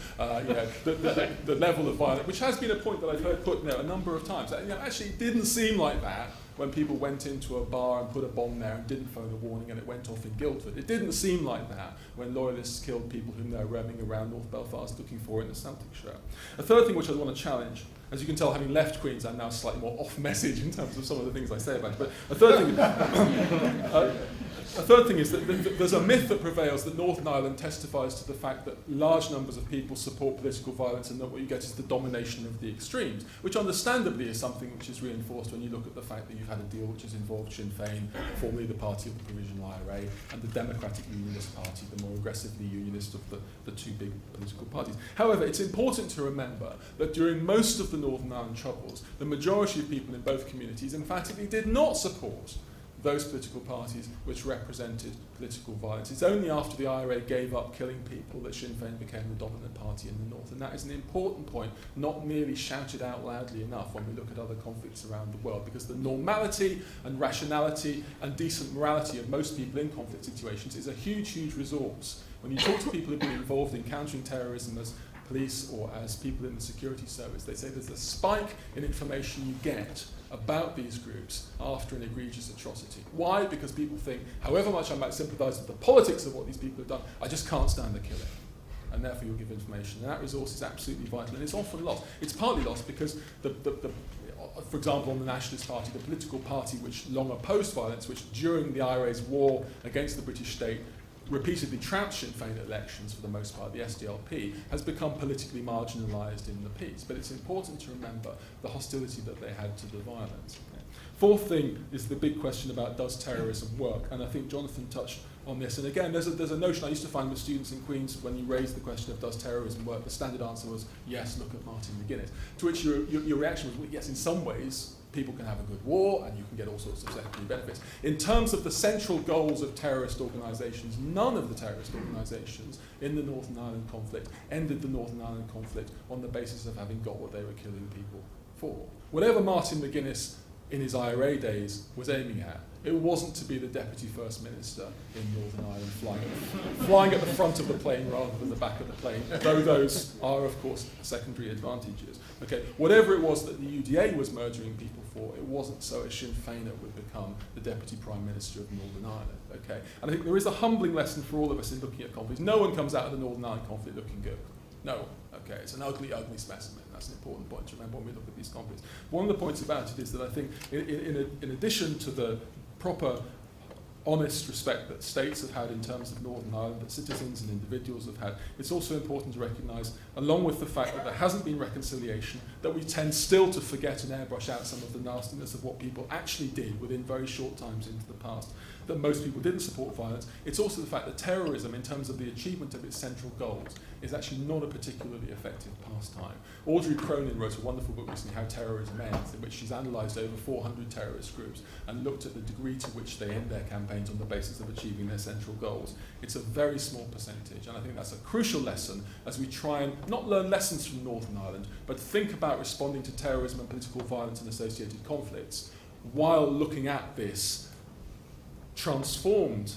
the level of violence, which has been a point that I've heard put a number of times. Actually, it didn't seem like that when people went into a bar and put a bomb there and didn't phone a warning and it went off in Guildford. It didn't seem like that when loyalists killed people whom they were roaming around North Belfast looking for in the Celticshire. A third thing which I want to challenge, as you can tell, having left Queen's, I'm now slightly more off message in terms of some of the things I say about it. But a third thing is that there's a myth that prevails that Northern Ireland testifies to the fact that large numbers of people support political violence and that what you get is the domination of the extremes, which understandably is something which is reinforced when you look at the fact that you've had a deal which has involved Sinn Féin, formerly the party of the Provisional IRA, and the Democratic Unionist Party, the more aggressively unionist of the two big political parties. However, it's important to remember that during most of the Northern Ireland Troubles, the majority of people in both communities emphatically did not support those political parties which represented political violence. It's only after the IRA gave up killing people that Sinn Féin became the dominant party in the north. And that is an important point, not merely shouted out loudly enough when we look at other conflicts around the world, because the normality and rationality and decent morality of most people in conflict situations is a huge, huge resource. When you talk to people who've been involved in countering terrorism as police or as people in the security service, they say there's a spike in information you get about these groups after an egregious atrocity. Why? Because people think, however much I might sympathise with the politics of what these people have done, I just can't stand the killing. And therefore you'll give information. And that resource is absolutely vital. And it's often lost. It's partly lost because, for example, on the Nationalist Party, the political party which long opposed violence, which during the IRA's war against the British state repeatedly trounced Sinn Féin at elections for the most part, the SDLP, has become politically marginalised in the piece. But it's important to remember the hostility that they had to the violence. Okay. Fourth thing is the big question about does terrorism work? And I think Jonathan touched on this. And again, there's a notion I used to find with students in Queen's when you raised the question of does terrorism work, the standard answer was yes, look at Martin McGuinness. To which your reaction was, well, yes, in some ways, people can have a good war and you can get all sorts of secondary benefits. In terms of the central goals of terrorist organisations, none of the terrorist organisations in the Northern Ireland conflict ended the Northern Ireland conflict on the basis of having got what they were killing people for. Whatever Martin McGuinness in his IRA days was aiming at, it wasn't to be the Deputy First Minister in Northern Ireland flying at the front of the plane rather than the back of the plane, though those are, of course, secondary advantages. Okay, whatever it was that the UDA was murdering people for, it wasn't so a Sinn Féiner would become the Deputy Prime Minister of Northern Ireland. Okay, and I think there is a humbling lesson for all of us in looking at conflicts. No one comes out of the Northern Ireland conflict looking good. No one. Okay, it's an ugly, ugly specimen. That's an important point to remember when we look at these conflicts. One of the points about it is that I think in addition to the proper honest respect that states have had in terms of Northern Ireland, that citizens and individuals have had, it's also important to recognise, along with the fact that there hasn't been reconciliation, that we tend still to forget and airbrush out some of the nastiness of what people actually did within very short times into the past, that most people didn't support violence. It's also the fact that terrorism, in terms of the achievement of its central goals, is actually not a particularly effective pastime. Audrey Cronin wrote a wonderful book recently, How Terrorism Ends, in which she's analysed over 400 terrorist groups and looked at the degree to which they end their campaigns on the basis of achieving their central goals. It's a very small percentage, and I think that's a crucial lesson as we try and not learn lessons from Northern Ireland, but think about responding to terrorism and political violence and associated conflicts while looking at this transformed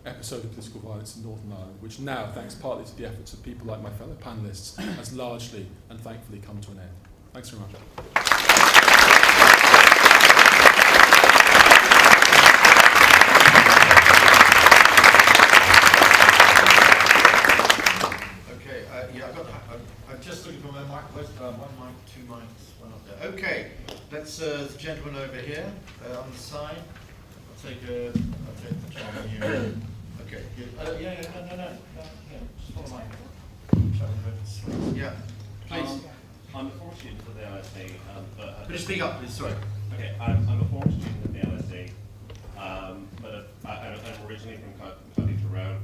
episode of political violence in Northern Ireland, which now, thanks partly to the efforts of people like my fellow panellists, has largely and thankfully come to an end. Thanks very much. I'm just looking for my mic. Where's one mic, two mics, one up there. Okay, let's the gentleman over here on the side. I'll take the gentleman here. Okay. No. Yeah, just follow mine. Yeah, please. I'm a former student at the LSE. Could you speak up, please? Sorry. Okay, I'm a former student at the LSE, but I'm originally from County Tyrone.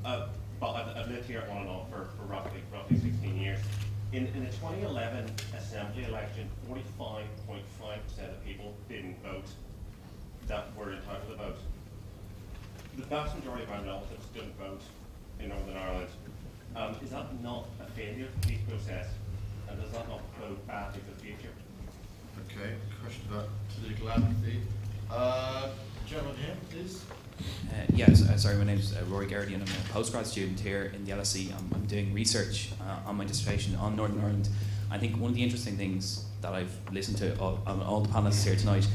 But I've lived here on and off for roughly 16 years. In the 2011 Assembly election, 45.5% of people didn't vote that were entitled to vote. The vast majority of my relatives didn't vote in Northern Ireland. Is that not a failure of the peace process? And does that not bode badly for the future? Okay, question about political apathy. Gentleman here, please. Yes, sorry, my name is Rory Garrity and I'm a postgrad student here in the LSE. I'm doing research on my dissertation on Northern Ireland. I think one of the interesting things that I've listened to on all the panellists here tonight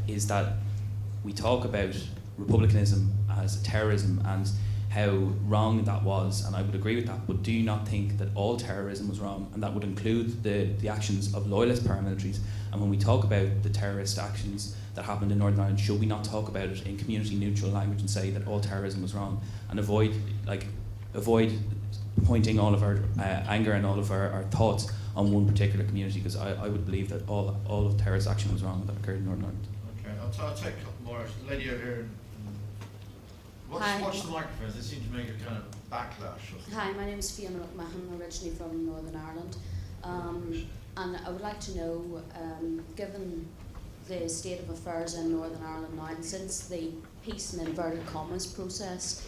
is that we talk about republicanism as terrorism and how wrong that was, and I would agree with that, but do you not think that all terrorism was wrong, and that would include the actions of loyalist paramilitaries? And when we talk about the terrorist actions that happened in Northern Ireland, should we not talk about it in community neutral language and say that all terrorism was wrong, and avoid pointing all of our anger and all of our thoughts on one particular community? Because I would believe that all of terrorist action was wrong that occurred in Northern Ireland. Okay, I'll take a couple more. Lady over here. Watch the microphones. They seem to make a kind of backlash. Hi, my name is Fiona McMahon, originally from Northern Ireland. And I would like to know, given the state of affairs in Northern Ireland now, and since the peace in inverted commas process,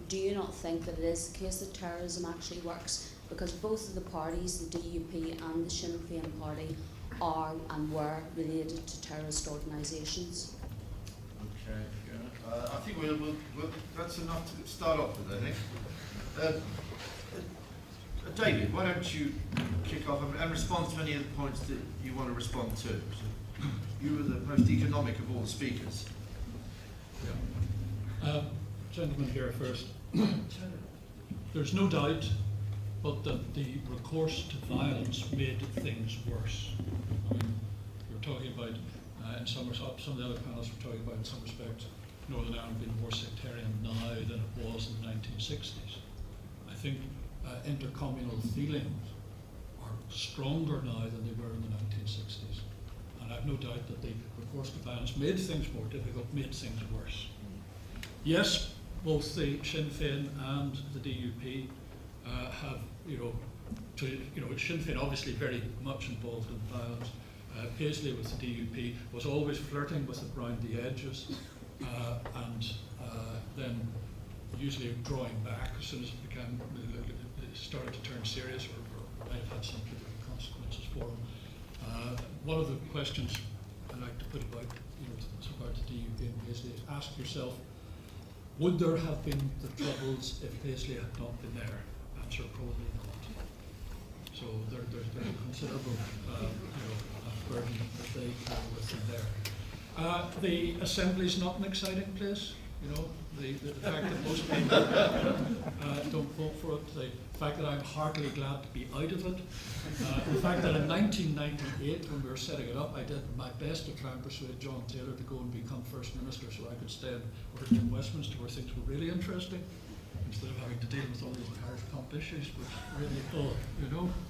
do you not think that it is the case that terrorism actually works? Because both of the parties, the DUP and the Sinn Féin party, are and were related to terrorist organisations. Okay, I think we'll that's enough to start off with, I think. David, why don't you kick off and respond to any of the points that you want to respond to? So you were the most economic of all the speakers. Gentleman here first. There's no doubt but that the recourse to violence made things worse. I mean, you're talking about, in some of the other panels were talking about, in some respects, Northern Ireland being more sectarian now than it was in the 1960s. I think intercommunal feelings are stronger now than they were in the 1960s. And And I've no doubt that the recourse to violence made things more difficult, made things worse. Yes, both the Sinn Féin and the DUP have, Sinn Féin obviously very much involved in violence. Paisley with the DUP was always flirting with it round the edges, and then usually drawing back as soon as it started to turn serious or might have had some political consequences for them. One of the questions I like to put about, the DUP and Paisley is ask yourself, would there have been the troubles if Paisley had not been there? Answer, probably not. So there's a considerable burden that they carry with them there. The Assembly's not an exciting place. The fact that most people don't vote for it, the fact that I'm heartily glad to be out of it, the fact that in 1998, when we were setting it up, I did my best to try and persuade John Taylor to go and become First Minister so I could stay in Westminster where things were really interesting, instead of having to deal with all these Irish comp issues, which really,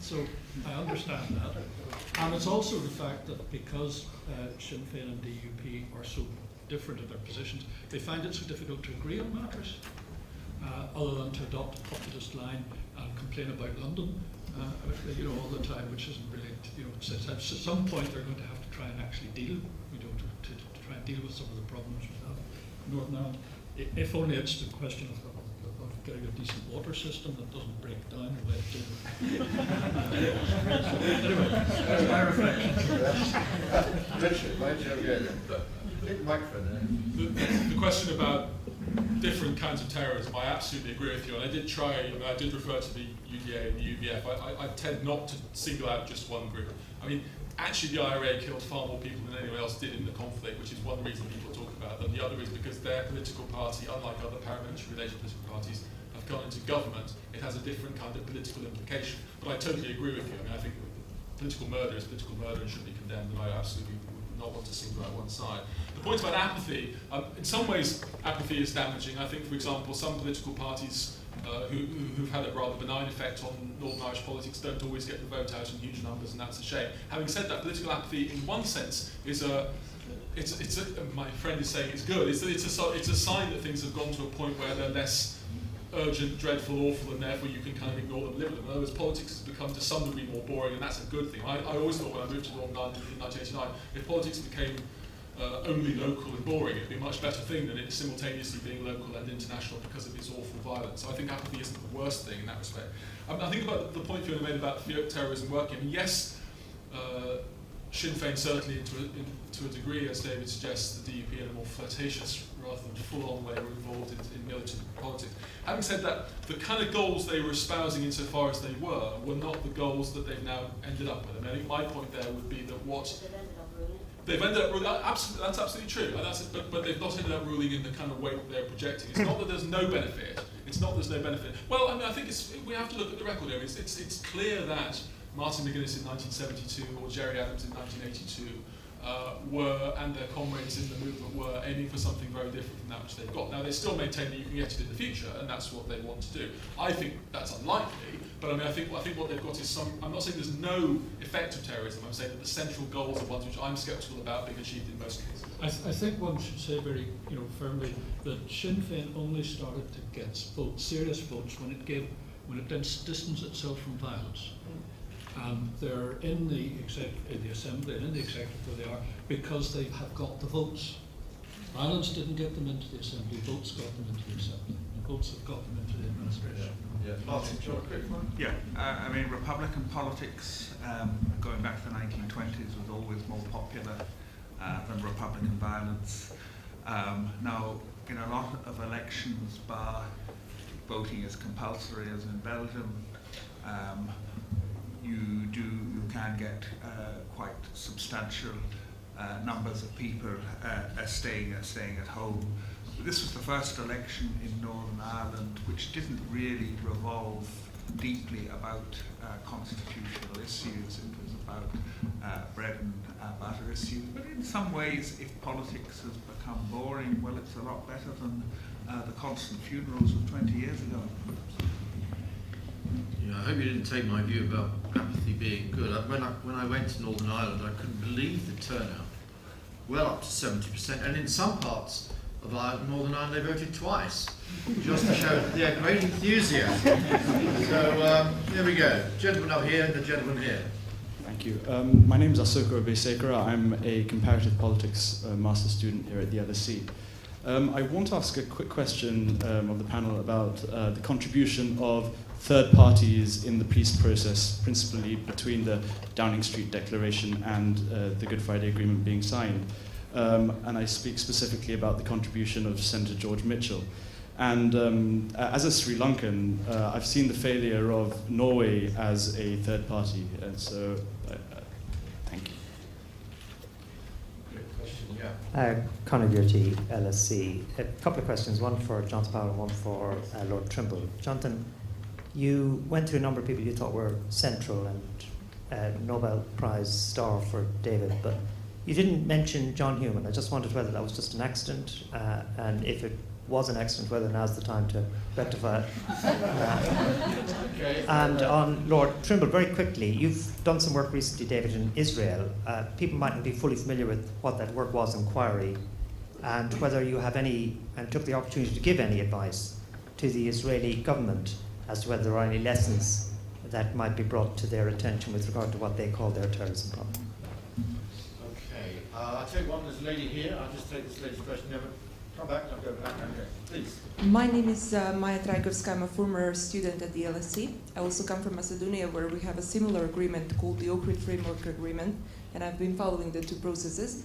so I understand that. And it's also the fact that because Sinn Féin and DUP are so different in their positions, they find it so difficult to agree on matters, other than to adopt a populist line and complain about London, all the time, which isn't really, at some point they're going to have to try and actually deal, to try and deal with some of the problems we have in Northern Ireland. If only it's the question of getting a decent water system that doesn't break down the way it did. Anyway, that's my reflection. Richard, why don't you go? Take the microphone there. The question about different kinds of terrorism, I absolutely agree with you, and I did refer to the UDA and the UVF. I tend not to single out just one group. I mean, actually the IRA killed far more people than anyone else did in the conflict, which is one reason people talk about them. The other is because their political party, unlike other paramilitary related political parties, have gone into government. It has a different kind of political implication. But I totally agree with you. I mean, I think political murder is political murder and should be condemned, and I absolutely would not want to single out one side. The point about apathy, in some ways apathy is damaging. I think, for example, some political parties who've had a rather benign effect on Northern Irish politics don't always get the vote out in huge numbers, and that's a shame. Having said that, political apathy, in one sense, is my friend is saying it's good. It's a sign that things have gone to a point where they're less urgent, dreadful, awful, and therefore you can kind of ignore them, live with them. In other words, politics has become to some degree more boring, and that's a good thing. I always thought when I moved to Northern Ireland in 1989, if politics became only local and boring, it'd be a much better thing than it simultaneously being local and international because of its awful violence. So I think apathy isn't the worst thing in that respect. I think about the point Fiona made about terrorism working. I mean, yes, Sinn Féin certainly to a degree, as David suggests, the DUP in a more flirtatious rather than full-on way were involved in militant politics. Having said that, the kind of goals they were espousing insofar as they were not the goals that they've now ended up with. I mean, my point there would be that they've ended up ruling, absolutely, that's absolutely true, and but they've not ended up ruling in the kind of way that they're projecting. It's not that there's no benefit. It's not that there's no benefit. Well, I mean, I think we have to look at the record here. It's clear that Martin McGuinness in 1972 or Gerry Adams in 1982 and their comrades in the movement were aiming for something very different from that which they've got. Now, they still maintain that you can get it in the future, and that's what they want to do. I think that's unlikely, but I mean, I think what they've got is some. I'm not saying there's no effect of terrorism. I'm saying that the central goals are ones which I'm sceptical about being achieved in most cases. I think one should say very firmly that Sinn Féin only started to get serious votes when it distanced itself from violence. And they're in the Assembly and in the Executive where they are because they have got the votes. Violence didn't get them into the Assembly, votes got them into the Assembly, and votes have got them into the administration. Yeah. Martin, do you want a quick one? Yeah, I mean, Republican politics, going back to the 1920s, was always more popular than Republican violence. Now, in a lot of elections, bar voting is compulsory, as in Belgium, you can get quite substantial numbers of people staying at home. This was the first election in Northern Ireland which didn't really revolve deeply about constitutional issues. It was about bread and butter issues. But in some ways, if politics has become boring, well, it's a lot better than the constant funerals of 20 years ago. Yeah, I hope you didn't take my view about apathy sympathy being good. When I went to Northern Ireland, I couldn't believe the turnout, well up to 70%, and in some parts of Northern Ireland they voted twice, just to show their great enthusiasm. So there we go. Gentleman up here and the gentleman here. Thank you. My name is Asoko Obesekera. I'm a comparative politics master student here at the LSE. I want to ask a quick question of the panel about the contribution of third parties in the peace process, principally between the Downing Street Declaration and the Good Friday Agreement being signed. And I speak specifically about the contribution of Senator George Mitchell. And as a Sri Lankan, I've seen the failure of Norway as a third party. And so, thank you. Great question, yeah. Conor Gearty, LSE. A couple of questions, one for Jonathan Powell and one for Lord Trimble. Jonathan, you went through a number of people you thought were central and Nobel Prize star for David, but you didn't mention John Hewman. I just wondered whether that was just an accident, and if it was an accident, whether now's the time to rectify it. Okay. And on Lord Trimble, very quickly, you've done some work recently, David, in Israel. People mightn't be fully familiar with what that work was, inquiry, and whether you have any, and took the opportunity to give any advice to the Israeli government as to whether there are any lessons that might be brought to their attention with regard to what they call their terrorism problem. Okay. I'll take one. There's a lady here. I'll just take this lady's question. Never come back. I'll go back. Okay. Please. My name is Maya Trajkovska. I'm a former student at the LSE. I also come from Macedonia, where we have a similar agreement called the Ohrid Framework Agreement, and I've been following the two processes.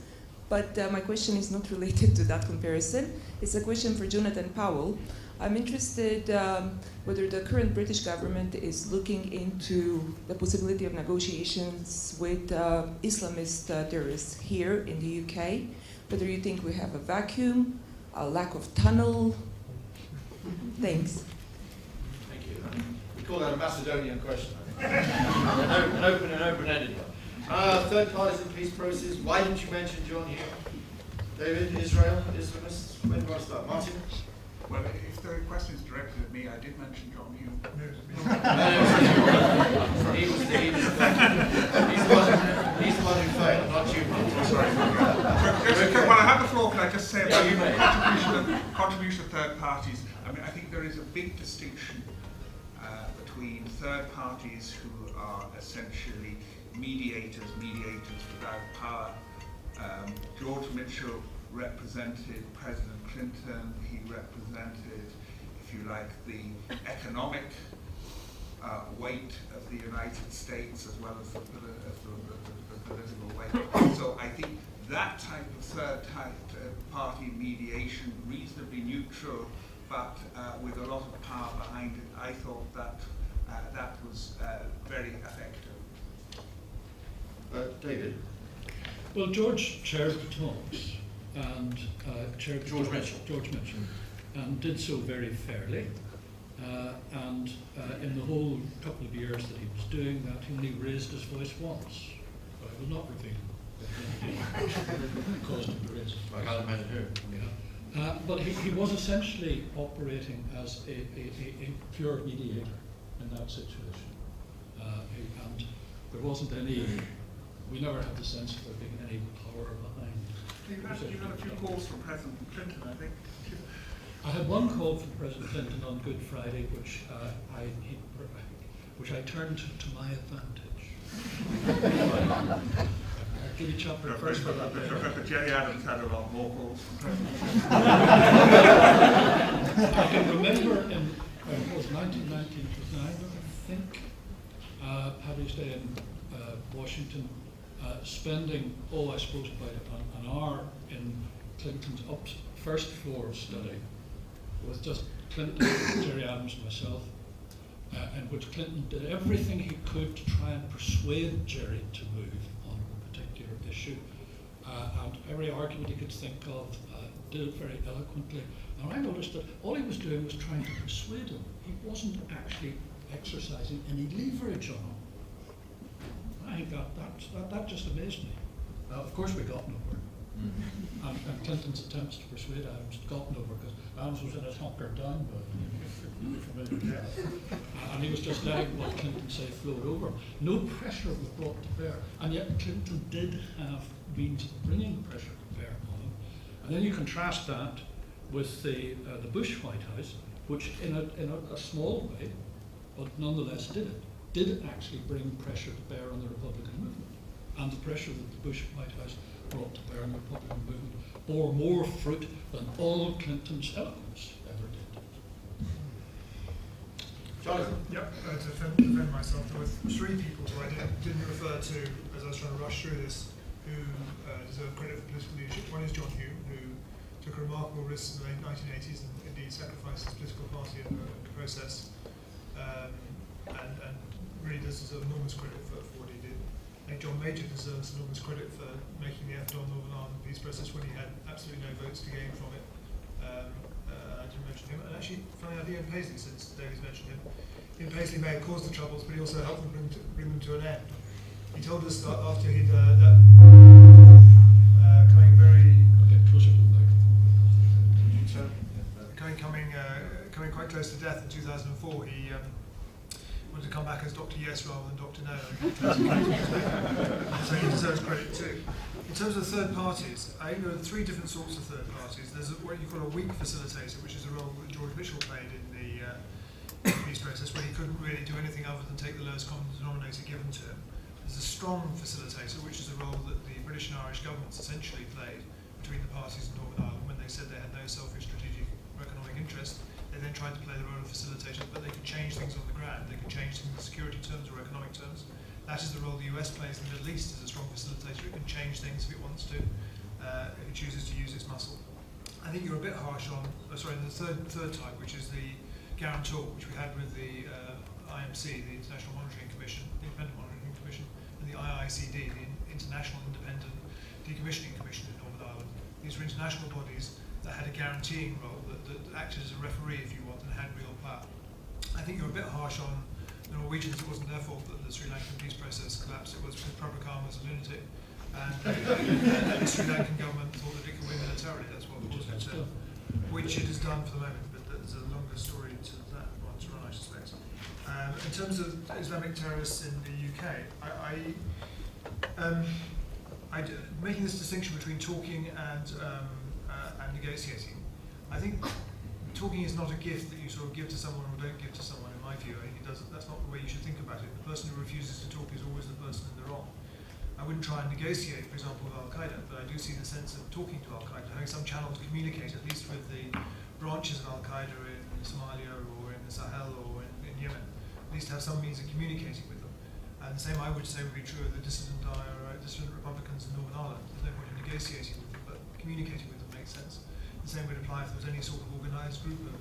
But my question is not related to that comparison. It's a question for Jonathan Powell. I'm interested whether the current British government is looking into the possibility of negotiations with Islamist terrorists here in the UK, whether you think we have a vacuum, a lack of tunnel. Thanks. Thank you. We call that a Macedonian question. an open-ended one. Third parties in peace process. Why didn't you mention John here? David, Israel, Islamists. When do I start? Martin? Well, if the question is directed at me, I did mention John Hume. He's the one who failed, not you, Martin. Sorry. When I have the floor, can I just say about the contribution of third parties? I mean, I think there is a big distinction between third parties who are essentially mediators without power. George Mitchell represented President Clinton. He represented, if you like, the economic weight of the United States as well as the political weight. So I think that type of third party mediation, reasonably neutral, but with a lot of power behind it, I thought that that was very effective. David? Well, George chaired the talks and chaired George Mitchell, and did so very fairly. And in the whole couple of years that he was doing that, he only raised his voice once. But I will not reveal what caused him to raise it. I can't imagine who. Yeah. But he was essentially operating as a pure mediator in that situation. And there wasn't any, we never had the sense of there being any power behind. You had a few calls from President Clinton, I think. I had one call from President Clinton on Good Friday, which I turned to my advantage. I'll give you chapter first for that. But Jerry Adams had a lot more calls from President I can remember in it was 1999, I think, Paddy's Day in Washington, spending, I suppose, about an hour in Clinton's first floor study with just Clinton, Jerry Adams, and myself, in which Clinton did everything he could to try and persuade Jerry to move on a particular issue. And every argument he could think of did it very eloquently. And I noticed that all he was doing was trying to persuade him. He wasn't actually exercising any leverage on him. I think that just amazed me. Of course, we got nowhere. And Clinton's attempts to persuade Adams had gotten over because Adams was in his hunker down mode. And he was just letting what Clinton say flowed over. No pressure was brought to bear, and yet Clinton did have means of bringing the pressure to bear on him. And then you contrast that with the Bush White House, which in a small way, but nonetheless did actually bring pressure to bear on the Republican movement. And the pressure that the Bush White House brought to bear on the Republican movement bore more fruit than all Clinton's eloquence ever did. Jonathan? Yep, to defend myself, there were three people who I didn't refer to as I was trying to rush through this who deserve credit for political leadership. One is John Hume, who took a remarkable risk in the 1980s and indeed sacrificed his political party in the process, and really does deserve enormous credit for what he did. I think John Major deserves enormous credit for making the effort on Northern Ireland peace process when he had absolutely no votes to gain from it. I didn't mention him. And actually, funny idea, Ian Paisley, since David's mentioned him. Ian Paisley may have caused the troubles, but he also helped them bring them to an end. He told us that after he'd coming quite close to death in 2004, he wanted to come back as Dr. Yes rather than Dr. No. So he deserves credit too. In terms of third parties, I think there are three different sorts of third parties. There's what you call a weak facilitator, which is a role that George Mitchell played in the peace process, where he couldn't really do anything other than take the lowest common denominator given to him. There's a strong facilitator, which is a role that the British and Irish governments essentially played between the parties in Northern Ireland when they said they had no selfish strategic or economic interest. They then tried to play the role of facilitator, but they could change things on the ground. They could change things in security terms or economic terms. That is the role the US plays in the Middle East as a strong facilitator. It can change things if it wants to, if it chooses to use its muscle. I think you're a bit harsh on, the third type, which is the guarantor, which we had with the IMC, the International Monitoring Commission, the Independent Monitoring Commission, and the IICD, the International Independent Decommissioning Commission in Northern Ireland. These were international bodies that had a guaranteeing role, that acted as a referee, if you want, and had real power. I think you're a bit harsh on the Norwegians. It wasn't their fault that the Sri Lankan peace process collapsed. It was because Prabhakar was a lunatic, and the Sri Lankan government thought that it could win militarily. That's what caused it to, which it has done for the moment, but there's a longer story to that one to run, I suspect. In terms of Islamic terrorists in the UK, making this distinction between talking and negotiating, I think talking is not a gift that you sort of give to someone or don't give to someone, in my view. I think that's not the way you should think about it. The person who refuses to talk is always the person in the wrong. I wouldn't try and negotiate, for example, with Al-Qaeda, but I do see the sense of talking to Al-Qaeda, having some channel to communicate, at least with the branches of Al-Qaeda in Somalia or in the Sahel or in Yemen, at least have some means of communicating with them. And the same, I would say, would be true of the dissident Republicans in Northern Ireland. There's no point in negotiating with them, but communicating with them makes sense. The same would apply if there was any sort of organised group of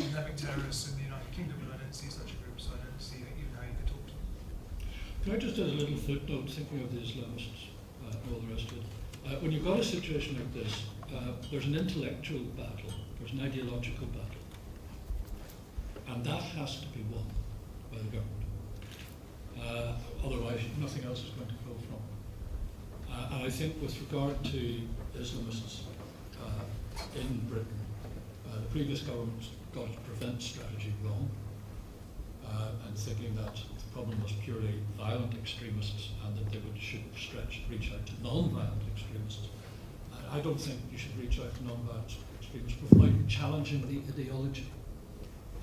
Islamic terrorists in the United Kingdom, but I don't see such a group, so I don't see even how you could talk to them. Can I just add a little footnote, thinking of the Islamists and all the rest of it? When you've got a situation like this, there's an intellectual battle, there's an ideological battle, and that has to be won by the government. Otherwise, nothing else is going to flow from it. And I think with regard to Islamists in Britain, the previous government got its prevent strategy wrong, and thinking that the problem was purely violent extremists and that they should reach out to non-violent extremists. I don't think you should reach out to non-violent extremists without challenging the ideology.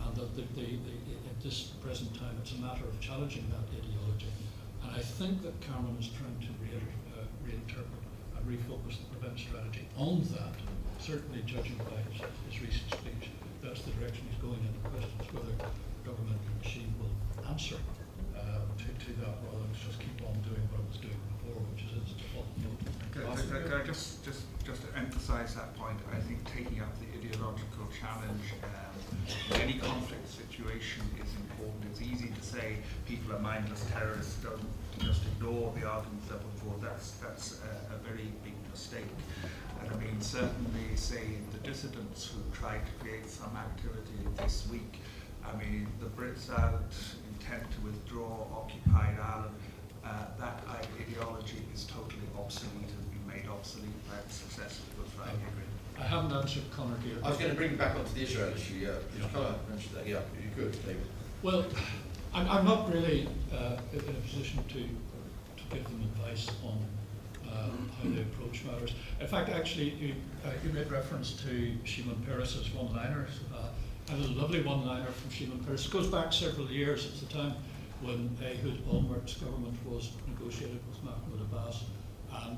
And that at this present time, it's a matter of challenging that ideology. And I think that Cameron is trying to reinterpret and refocus the prevent strategy on that. Certainly, judging by his recent speech, that's the direction he's going in. The question is whether the government machine will answer to that, rather than just keep on doing what it was doing before, which is its default mode. Can I just to emphasise that point? I think taking up the ideological challenge in any conflict situation is important. It's easy to say people are mindless terrorists, don't just ignore the arguments that were before. That's a very big mistake. And I mean, certainly, say, the dissidents who tried to create some activity this week, I mean, the Brits intend to withdraw occupied Ireland. That ideology is totally obsolete, has been made obsolete by the success of the Good Friday Agreement. I haven't answered Conor here. I was going to bring it back onto the Israel issue, yeah. Did you mention that? Yeah, you could, David. Well, I'm not really in a position to give them advice on how they approach matters. In fact, actually, you made reference to Shimon Peres's one-liners. I had a lovely one-liner from Shimon Peres. It goes back several years. It's the time when Ehud Olmert's government was negotiated with Mahmoud Abbas. And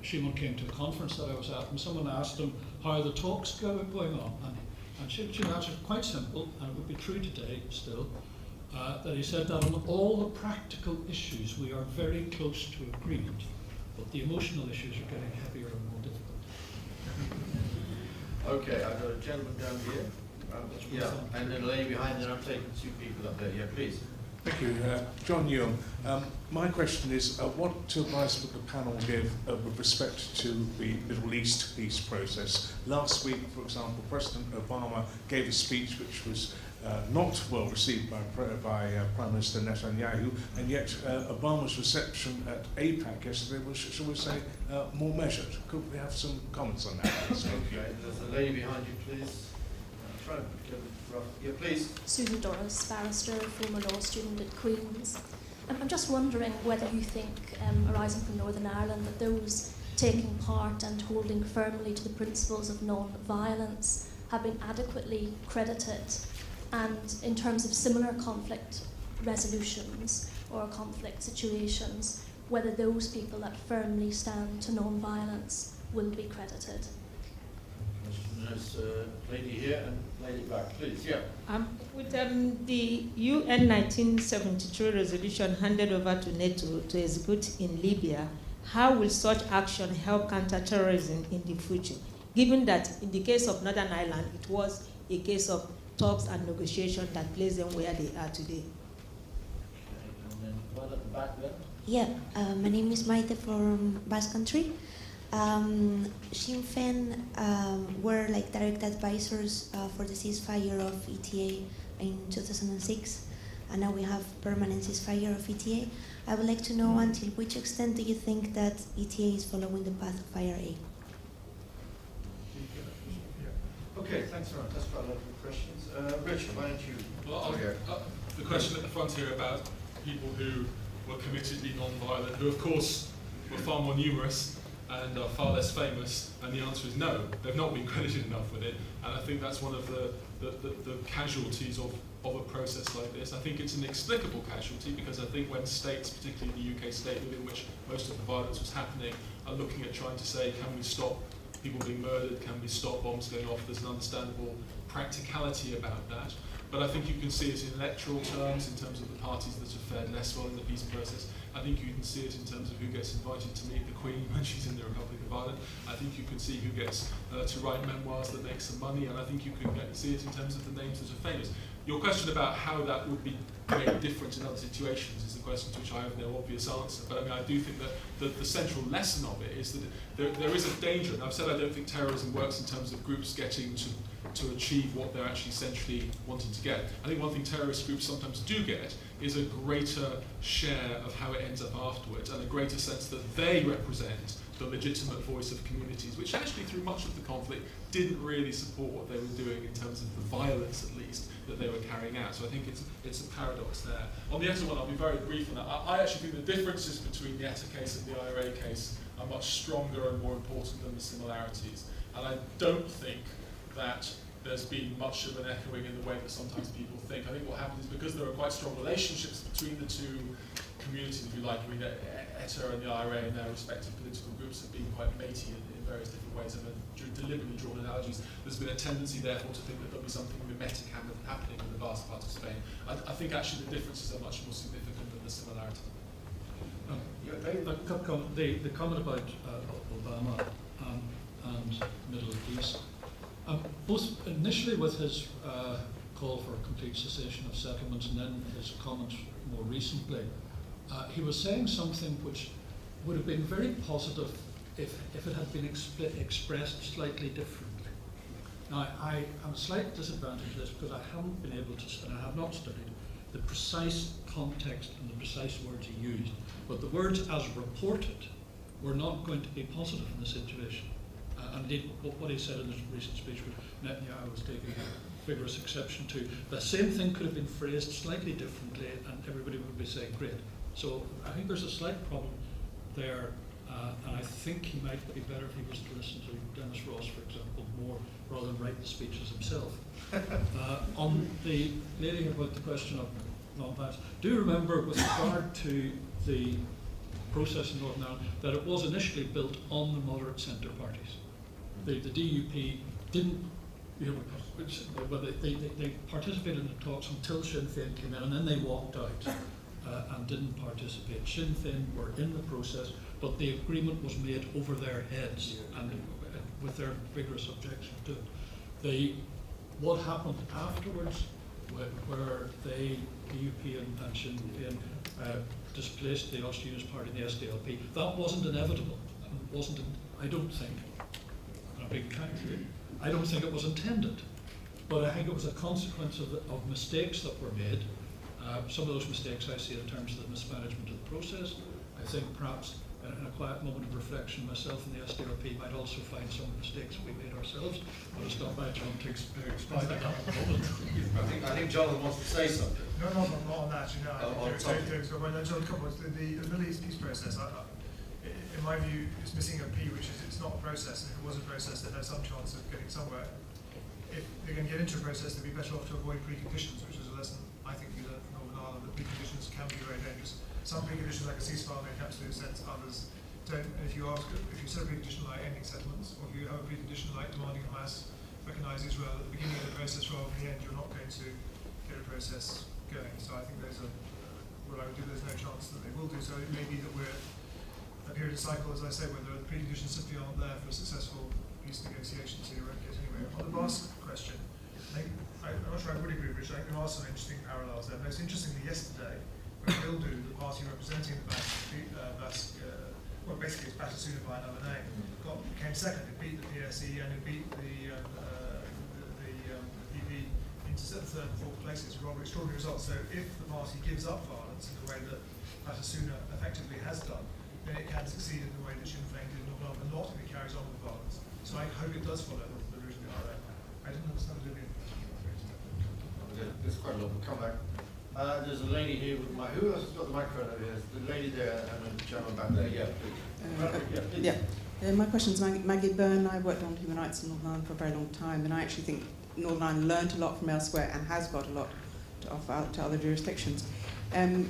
Shimon came to a conference that I was at, and someone asked him how the talks going on. And Shimon answered quite simple, and it would be true today still, that he said that on all the practical issues we are very close to agreement, but the emotional issues are getting heavier and more difficult. Okay, I've got a gentleman down here. Yeah, and then a lady behind, and I'm taking two people up there. Yeah, please. Thank you. John Young. My question is, what advice would the panel give with respect to the Middle East peace process? Last week, for example, President Obama gave a speech which was not well received by Prime Minister Netanyahu, and yet Obama's reception at APAC yesterday was, shall we say, more measured. Could we have some comments on that? Okay, there's a lady behind you, please. Try to get it rough. Yeah, please. Susan Doris, barrister, former law student at Queen's. I'm just wondering whether you think, arising from Northern Ireland, that those taking part and holding firmly to the principles of non-violence have been adequately credited, and in terms of similar conflict resolutions or conflict situations, whether those people that firmly stand to non-violence will be credited. There's a lady here and lady back, please. Yeah. With the UN 1973 resolution handed over to NATO to execute in Libya, how will such action help counter-terrorism in the future, given that in the case of Northern Ireland, it was a case of talks and negotiation that placed them where they are today? Okay, and then one at the back there. Yeah, my name is Maite from Basque Country. Sinn Féin were like direct advisors for the ceasefire of ETA in 2006, and now we have permanent ceasefire of ETA. I would like to know until which extent do you think that ETA is following the path of IRA? Okay, thanks very much. That's quite a lot of questions. Richard, why don't you? Well, the question at the front here about people who were committedly non-violent, who of course were far more numerous and are far less famous, and the answer is no, they've not been credited enough with it, and I think that's one of the casualties of a process like this. I think it's an inexplicable casualty because I think when states, particularly the UK state within which most of the violence was happening, are looking at trying to say, can we stop people being murdered, can we stop bombs going off, there's an understandable practicality about that. But I think you can see it in electoral terms, in terms of the parties that have fared less well in the peace process. I think you can see it in terms of who gets invited to meet the Queen when she's in the Republic of Ireland. I think you can see who gets to write memoirs that make some money, and I think you can see it in terms of the names that are famous. Your question about how that would be made different in other situations is a question to which I have no obvious answer. But I mean, I do think that the central lesson of it is that there is a danger, and I've said I don't think terrorism works in terms of groups getting to achieve what they're actually centrally wanting to get. I think one thing terrorist groups sometimes do get is a greater share of how it ends up afterwards, and a greater sense that they represent the legitimate voice of communities, which actually through much of the conflict didn't really support what they were doing in terms of the violence, at least, that they were carrying out. So I think it's a paradox there. On the ETA one, I'll be very brief on that. I actually think the differences between the ETA case and the IRA case are much stronger and more important than the similarities. And I don't think that there's been much of an echoing in the way that sometimes people think. I think what happened is because there are quite strong relationships between the two communities, if you like, I mean, ETA and the IRA and their respective political groups have been quite matey in various different ways and deliberately drawn analogies. There's been a tendency, therefore, to think that there'll be something mimetic happening in the vast part of Spain. I think actually the differences are much more significant than the similarity. The comment about Obama and Middle East, both initially with his call for a complete cessation of settlements and then his comments more recently, he was saying something which would have been very positive if it had been expressed slightly differently. Now, I am a slight disadvantage of this because I haven't been able to, and I have not studied the precise context and the precise words he used, but the words as reported were not going to be positive in the situation. And indeed, what he said in his recent speech, which Netanyahu was taking vigorous exception to, the same thing could have been phrased slightly differently, and everybody would be saying, great. So I think there's a slight problem there, and I think he might be better if he was to listen to Dennis Ross, for example, more rather than write the speeches himself. On the lady about the question of non-violence, do remember with regard to the process in Northern Ireland that it was initially built on the moderate centre parties. The DUP didn't, they participated in the talks until Sinn Féin came in, and then they walked out and didn't participate. Sinn Féin were in the process, but the agreement was made over their heads and with their vigorous objection to it. What happened afterwards, where they, DUP and Sinn Féin, displaced the Ulster Unionist Party and the SDLP, that wasn't inevitable. It wasn't, I don't think, and I'm being kind to you, I don't think it was intended. But I think it was a consequence of mistakes that were made. Some of those mistakes I see in terms of the mismanagement of the process. I think perhaps in a quiet moment of reflection, myself and the SDLP might also find some mistakes we made ourselves. But it's not my job to explain that at the moment. I think Jonathan wants to say something. No, not on that. You know, when I told the Middle East peace process, in my view, it's missing a P, which is it's not a process. And if it was a process, then there's some chance of getting somewhere. If they're going to get into a process, they'd be better off to avoid preconditions, which is a lesson I think we learned from Northern Ireland, that preconditions can be very dangerous. Some preconditions, like a ceasefire, make absolute sense. Others don't. And if you set a precondition like ending settlements, or if you have a precondition like demanding Hamas recognise Israel at the beginning of the process rather than the end, you're not going to get a process going. So I think there's no chance that they will do so. It may be that we're a period of cycle, as I say, where the preconditions simply aren't there for a successful peace negotiation, so you won't get anywhere. On the Basque question, I'm not sure I would agree with Richard. I think there are some interesting parallels there. Most interestingly, yesterday, when Bildu, the party representing the Basque, well, basically it's Batasuna by another name, came second. It beat the PSE and it beat the PP into third and fourth places. Rather extraordinary results. So if the party gives up violence in the way that Batasuna effectively has done, then it can succeed in the way that Sinn Féin did in Northern Ireland, not if it carries on with violence. So I hope it does follow the route of the IRA. I didn't understand the Libyan question. There's quite a lot. We'll come back. There's a lady here with who else has got the microphone over here? The lady there and the gentleman back there. Yeah, please. My question is Maggie Byrne. I worked on human rights in Northern Ireland for a very long time, and I actually think Northern Ireland learned a lot from elsewhere and has got a lot to offer out to other jurisdictions.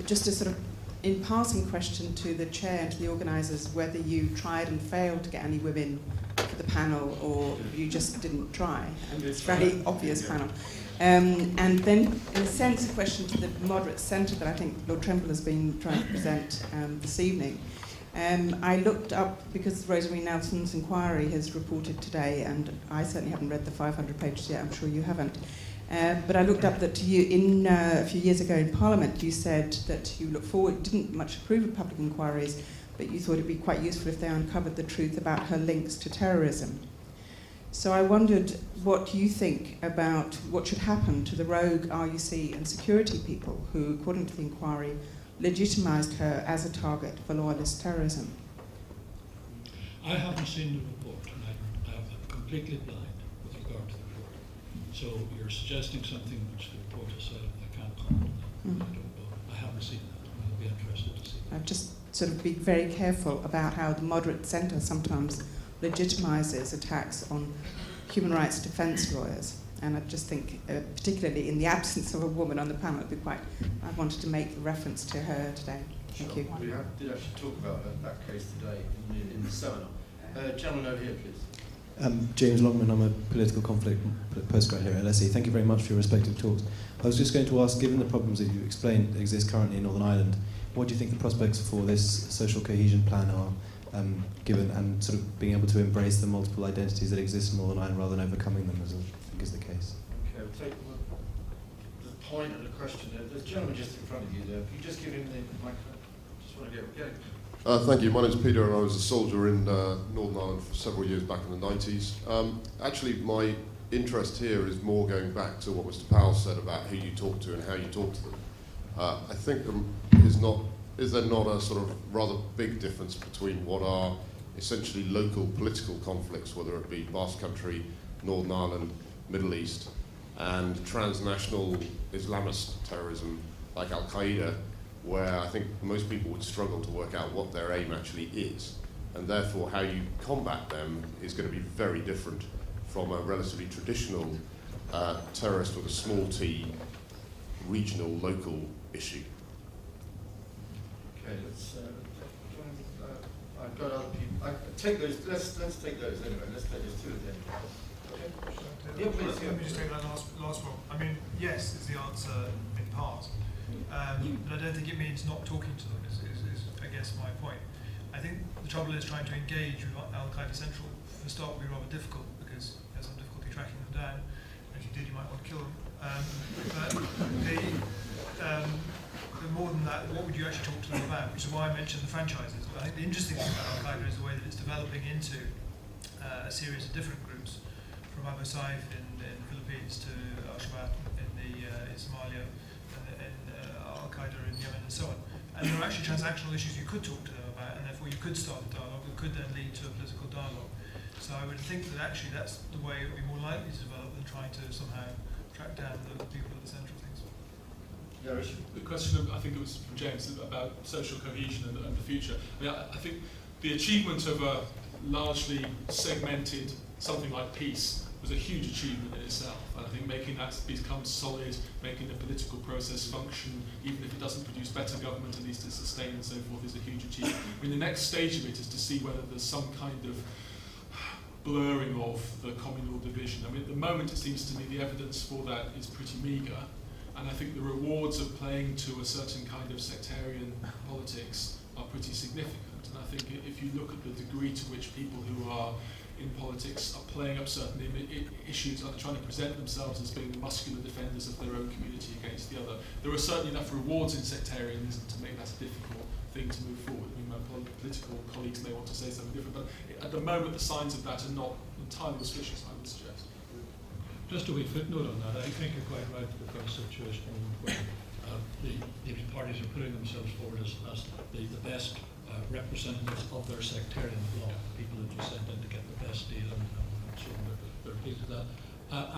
Just a sort of in passing question to the chair and to the organisers, whether you tried and failed to get any women to the panel, or you just didn't try. And it's a very obvious panel. And then, in a sense, a question to the moderate centre that I think Lord Trimble has been trying to present this evening. I looked up, because Rosemary Nelson's inquiry has reported today, and I certainly haven't read the 500 pages yet, I'm sure you haven't. But I looked up that you, a few years ago in Parliament, you said that you look forward, didn't much approve of public inquiries, but you thought it would be quite useful if they uncovered the truth about her links to terrorism. So I wondered what you think about what should happen to the rogue RUC and security people who, according to the inquiry, legitimised her as a target for loyalist terrorism. I haven't seen the report, and I'm completely blind with regard to the report. So you're suggesting something which the report has said, I can't comment on that. I don't know. I haven't seen that. I'll be interested to see that. I've just sort of be very careful about how the moderate centre sometimes legitimises attacks on human rights defence lawyers. And I just think, particularly in the absence of a woman on the panel, I wanted to make reference to her today. Thank you. We did actually talk about that case today in the seminar. Gentleman over here, please. James Longman, I'm a political conflict postgrad here at LSE. Thank you very much for your respective talks. I was just going to ask, given the problems that you explained exist currently in Northern Ireland, what do you think the prospects for this social cohesion plan are, given and sort of being able to embrace the multiple identities that exist in Northern Ireland rather than overcoming them, as I think is the case? Okay, we'll take the point and the question. There's a gentleman just in front of you there. If you just give him the microphone. Just want to get it. Thank you. My name's Peter, and I was a soldier in Northern Ireland for several years back in the 90s. Actually, my interest here is more going back to what Mr. Powell said about who you talk to and how you talk to them. I think there is not is there not a sort of rather big difference between what are essentially local political conflicts, whether it be Basque Country, Northern Ireland, Middle East, and transnational Islamist terrorism like Al-Qaeda, where I think most people would struggle to work out what their aim actually is, and therefore how you combat them is going to be very different from a relatively traditional terrorist with a small t, regional, local issue. Okay, let's. I've got other people. Take those. Let's take those anyway. Let's take those two again. Okay. Yeah, please. Let me just take that last one. I mean, yes is the answer in part, but I don't think it means not talking to them. Is I guess my point. I think the trouble is trying to engage with Al-Qaeda Central. For the start, will be rather difficult because there's some difficulty tracking them down. If you did, you might want to kill them. But more than that, what would you actually talk to them about? Which is why I mentioned the franchises. But I think the interesting thing about Al-Qaeda is the way that it's developing into a series of different groups, from Abu Saif in the Philippines to Al-Shabaab in Somalia, and Al-Qaeda in Yemen and so on. And there are actually transactional issues you could talk to them about, and therefore you could start a dialogue that could then lead to a political dialogue. So I would think that actually that's the way it would be more likely to develop than trying to somehow track down the people at the centre of things. Yeah, the question, I think it was from James, about social cohesion and the future. I mean, I think the achievement of a largely segmented something like peace was a huge achievement in itself. And I think making that become solid, making the political process function, even if it doesn't produce better government, at least it's sustained and so forth, is a huge achievement. I mean, the next stage of it is to see whether there's some kind of blurring of the communal division. I mean, at the moment it seems to me the evidence for that is pretty meagre, and I think the rewards of playing to a certain kind of sectarian politics are pretty significant. And I think if you look at the degree to which people who are in politics are playing up certain issues, are trying to present themselves as being the muscular defenders of their own community against the other, there are certainly enough rewards in sectarianism to make that a difficult thing to move forward. I mean, my political colleagues may want to say something different, but at the moment the signs of that are not entirely auspicious, I would suggest. Just a wee footnote on that. I think you're quite right that we've got a situation where the parties are putting themselves forward as the best representatives of their sectarian bloc, people who just sent in to get the best deal and so on. They're appealing to that.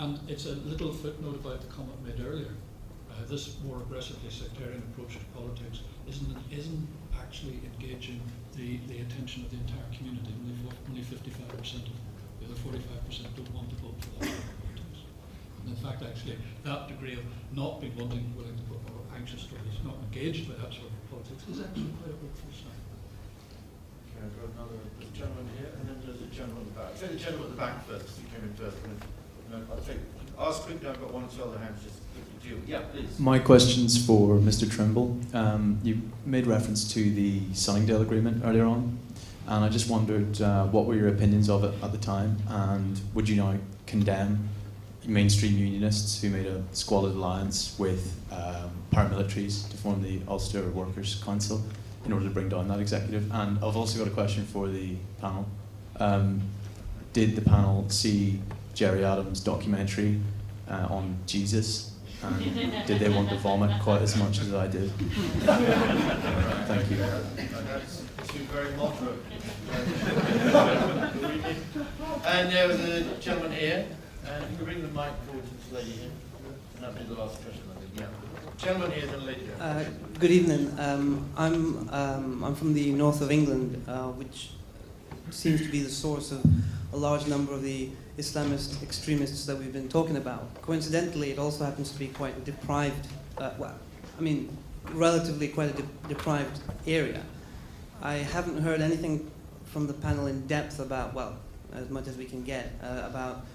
And it's a little footnote about the comment made earlier. This more aggressively sectarian approach to politics isn't actually engaging the attention of the entire community. Only 55% of the other 45% don't want to vote for that kind of politics. And in fact, actually, that degree of not being willing to vote or anxious to, is not engaged by that sort of politics is actually quite a hopeful sign. Okay, I've got another gentleman here, and then there's a gentleman at the back. I'll take the gentleman at the back first. He came in first. Ask quickly. I've got one or two other hands. Just quickly deal. Yeah, please. My question's for Mr. Trimble. You made reference to the Sunningdale Agreement earlier on, and I just wondered what were your opinions of it at the time, and would you now condemn mainstream unionists who made a squalid alliance with paramilitaries to form the Ulster Workers' Council in order to bring down that executive? And I've also got a question for the panel. Did the panel see Gerry Adams' documentary on Jesus? And did they want to vomit quite as much as I did? Thank you. That's two very moderate. And there was a gentleman here. And you can bring the mic forward to this lady here. And that'll be the last question, I think. Yeah. Gentleman here, then lady here. Good evening. I'm from the north of England, which seems to be the source of a large number of the Islamist extremists that we've been talking about. Coincidentally, it also happens to be quite a deprived, relatively quite a deprived area. I haven't heard anything from the panel in depth about, well, as much as we can get, about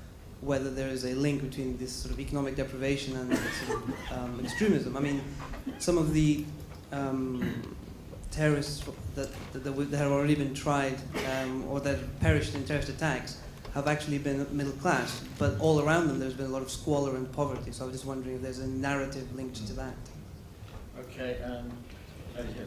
whether there is a link between this sort of economic deprivation and sort of, extremism. I mean, some of the terrorists that have already been tried or that have perished in terrorist attacks have actually been middle class, but all around them there's been a lot of squalor and poverty. So I was just wondering if there's a narrative linked to that. Okay,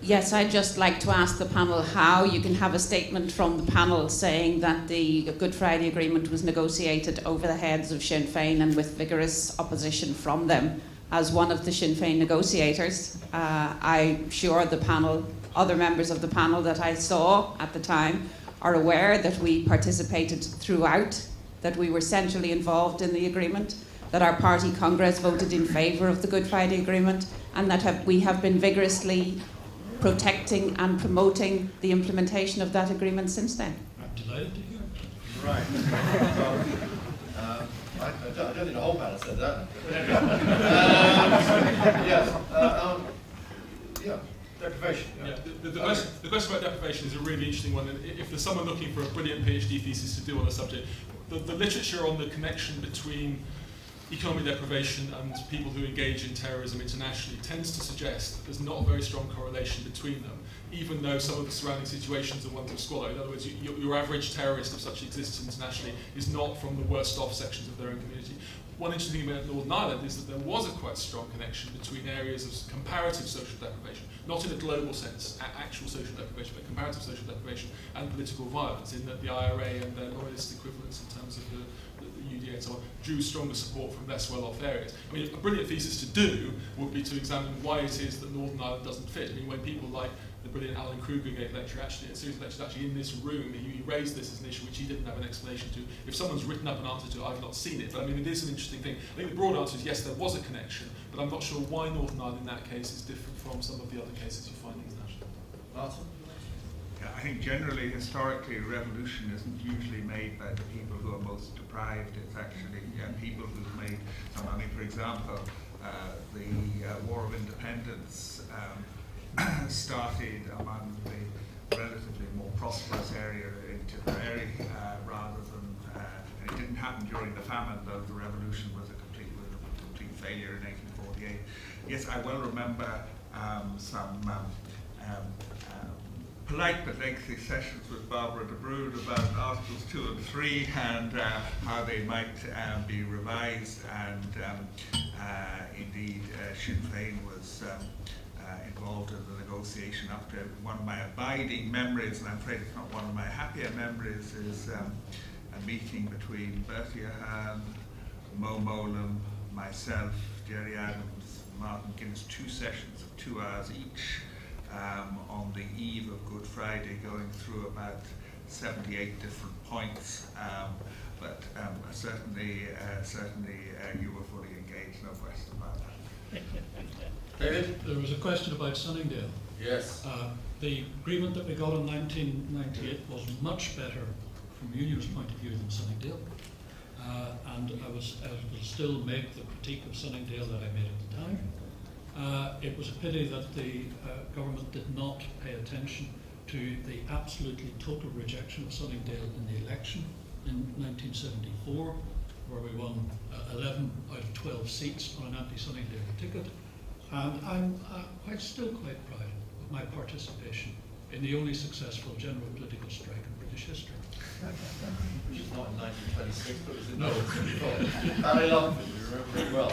yes, I'd just like to ask the panel how you can have a statement from the panel saying that the Good Friday Agreement was negotiated over the heads of Sinn Féin and with vigorous opposition from them. As one of the Sinn Féin negotiators, I'm sure the panel other members of the panel that I saw at the time are aware that we participated throughout, that we were centrally involved in the agreement, that our party congress voted in favour of the Good Friday Agreement, and that we have been vigorously protecting and promoting the implementation of that agreement since then. I'm delighted to hear. Right. I don't think the whole panel said that. Deprivation. Yeah, the question about deprivation is a really interesting one. And if there's someone looking for a brilliant PhD thesis to do on the subject, the literature on the connection between economic deprivation and people who engage in terrorism internationally tends to suggest that there's not a very strong correlation between them, even though some of the surrounding situations are ones to swallow. In other words, your average terrorist, if such exists internationally, is not from the worst off sections of their own community. One interesting thing about Northern Ireland is that there was a quite strong connection between areas of comparative social deprivation, not in a global sense, actual social deprivation, but comparative social deprivation and political violence, in that the IRA and their loyalist equivalents in terms of the UDA and so on drew stronger support from less well-off areas. I mean, a brilliant thesis to do would be to examine why it is that Northern Ireland doesn't fit. I mean, when people like the brilliant Alan Kruger gave a series of lectures actually in this room, he raised this as an issue which he didn't have an explanation to. If someone's written up an answer to it, I've not seen it, but I mean, it is an interesting thing. I think the broad answer is yes, there was a connection, but I'm not sure why Northern Ireland in that case is different from some of the other cases you find internationally. Martin? Yeah, I think generally, historically, revolution isn't usually made by the people who are most deprived. It's actually people who've made some money. For example, the War of Independence started among the relatively more prosperous area in Tipperary rather than, and it didn't happen during the famine, though the revolution was a complete failure in 1848. Yes, I well remember some polite but lengthy sessions with Barbara de Brood about Articles 2 and 3 and how they might be revised, and indeed Sinn Féin was involved in the negotiation up to one of my abiding memories, and I'm afraid it's not one of my happier memories, is a meeting between Bertie Ahern, Mo Molam, myself, Jerry Adams, Martin Guinness, 2 sessions of 2 hours each, on the eve of Good Friday, going through about 78 different points, but certainly you were fully engaged, no question about that. David? There was a question about Sunningdale. Yes. The agreement that we got in 1998 was much better from Union's point of view than Sunningdale, and I will still make the critique of Sunningdale that I made at the time. It was a pity that the government did not pay attention to the absolutely total rejection of Sunningdale in the election in 1974, where we won 11 out of 12 seats on an anti-Sunningdale ticket. And I'm still quite proud of my participation in the only successful general political strike in British history. Which is not in 1926, but it was in 1974. I love it, we remember it well.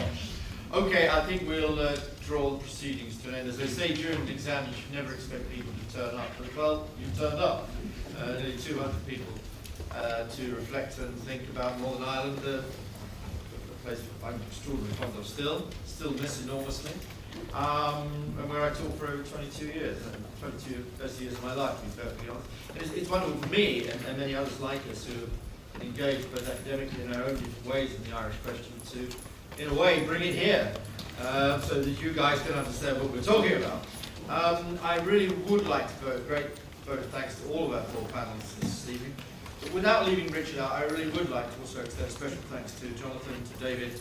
Okay, I think we'll draw the proceedings to an end. As they say during the exam, you should never expect people to turn up. But well, you've turned up. Nearly 200 people to reflect and think about Northern Ireland, a place I'm extraordinarily fond of still miss enormously, and where I taught for over 22 years, 22 best years of my life, to be perfectly honest. And it's wonderful for me and many others like us who have engaged both academically in our own different ways in the Irish question to, in a way, bring it here so that you guys can understand what we're talking about. I really would like to vote a great vote of thanks to all of our 4 panelists this evening. But without leaving Richard out, I really would like to also extend special thanks to Jonathan, to David,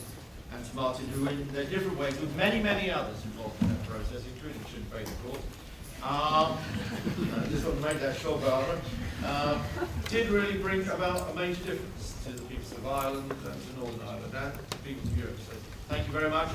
and to Martin, who in their different ways, with many, many others involved in that process, including Sinn Féin, of course, just want to make that sure, Barbara, did really bring about a major difference to the people of Ireland and to Northern Ireland and to the people of Europe. So thank you very much.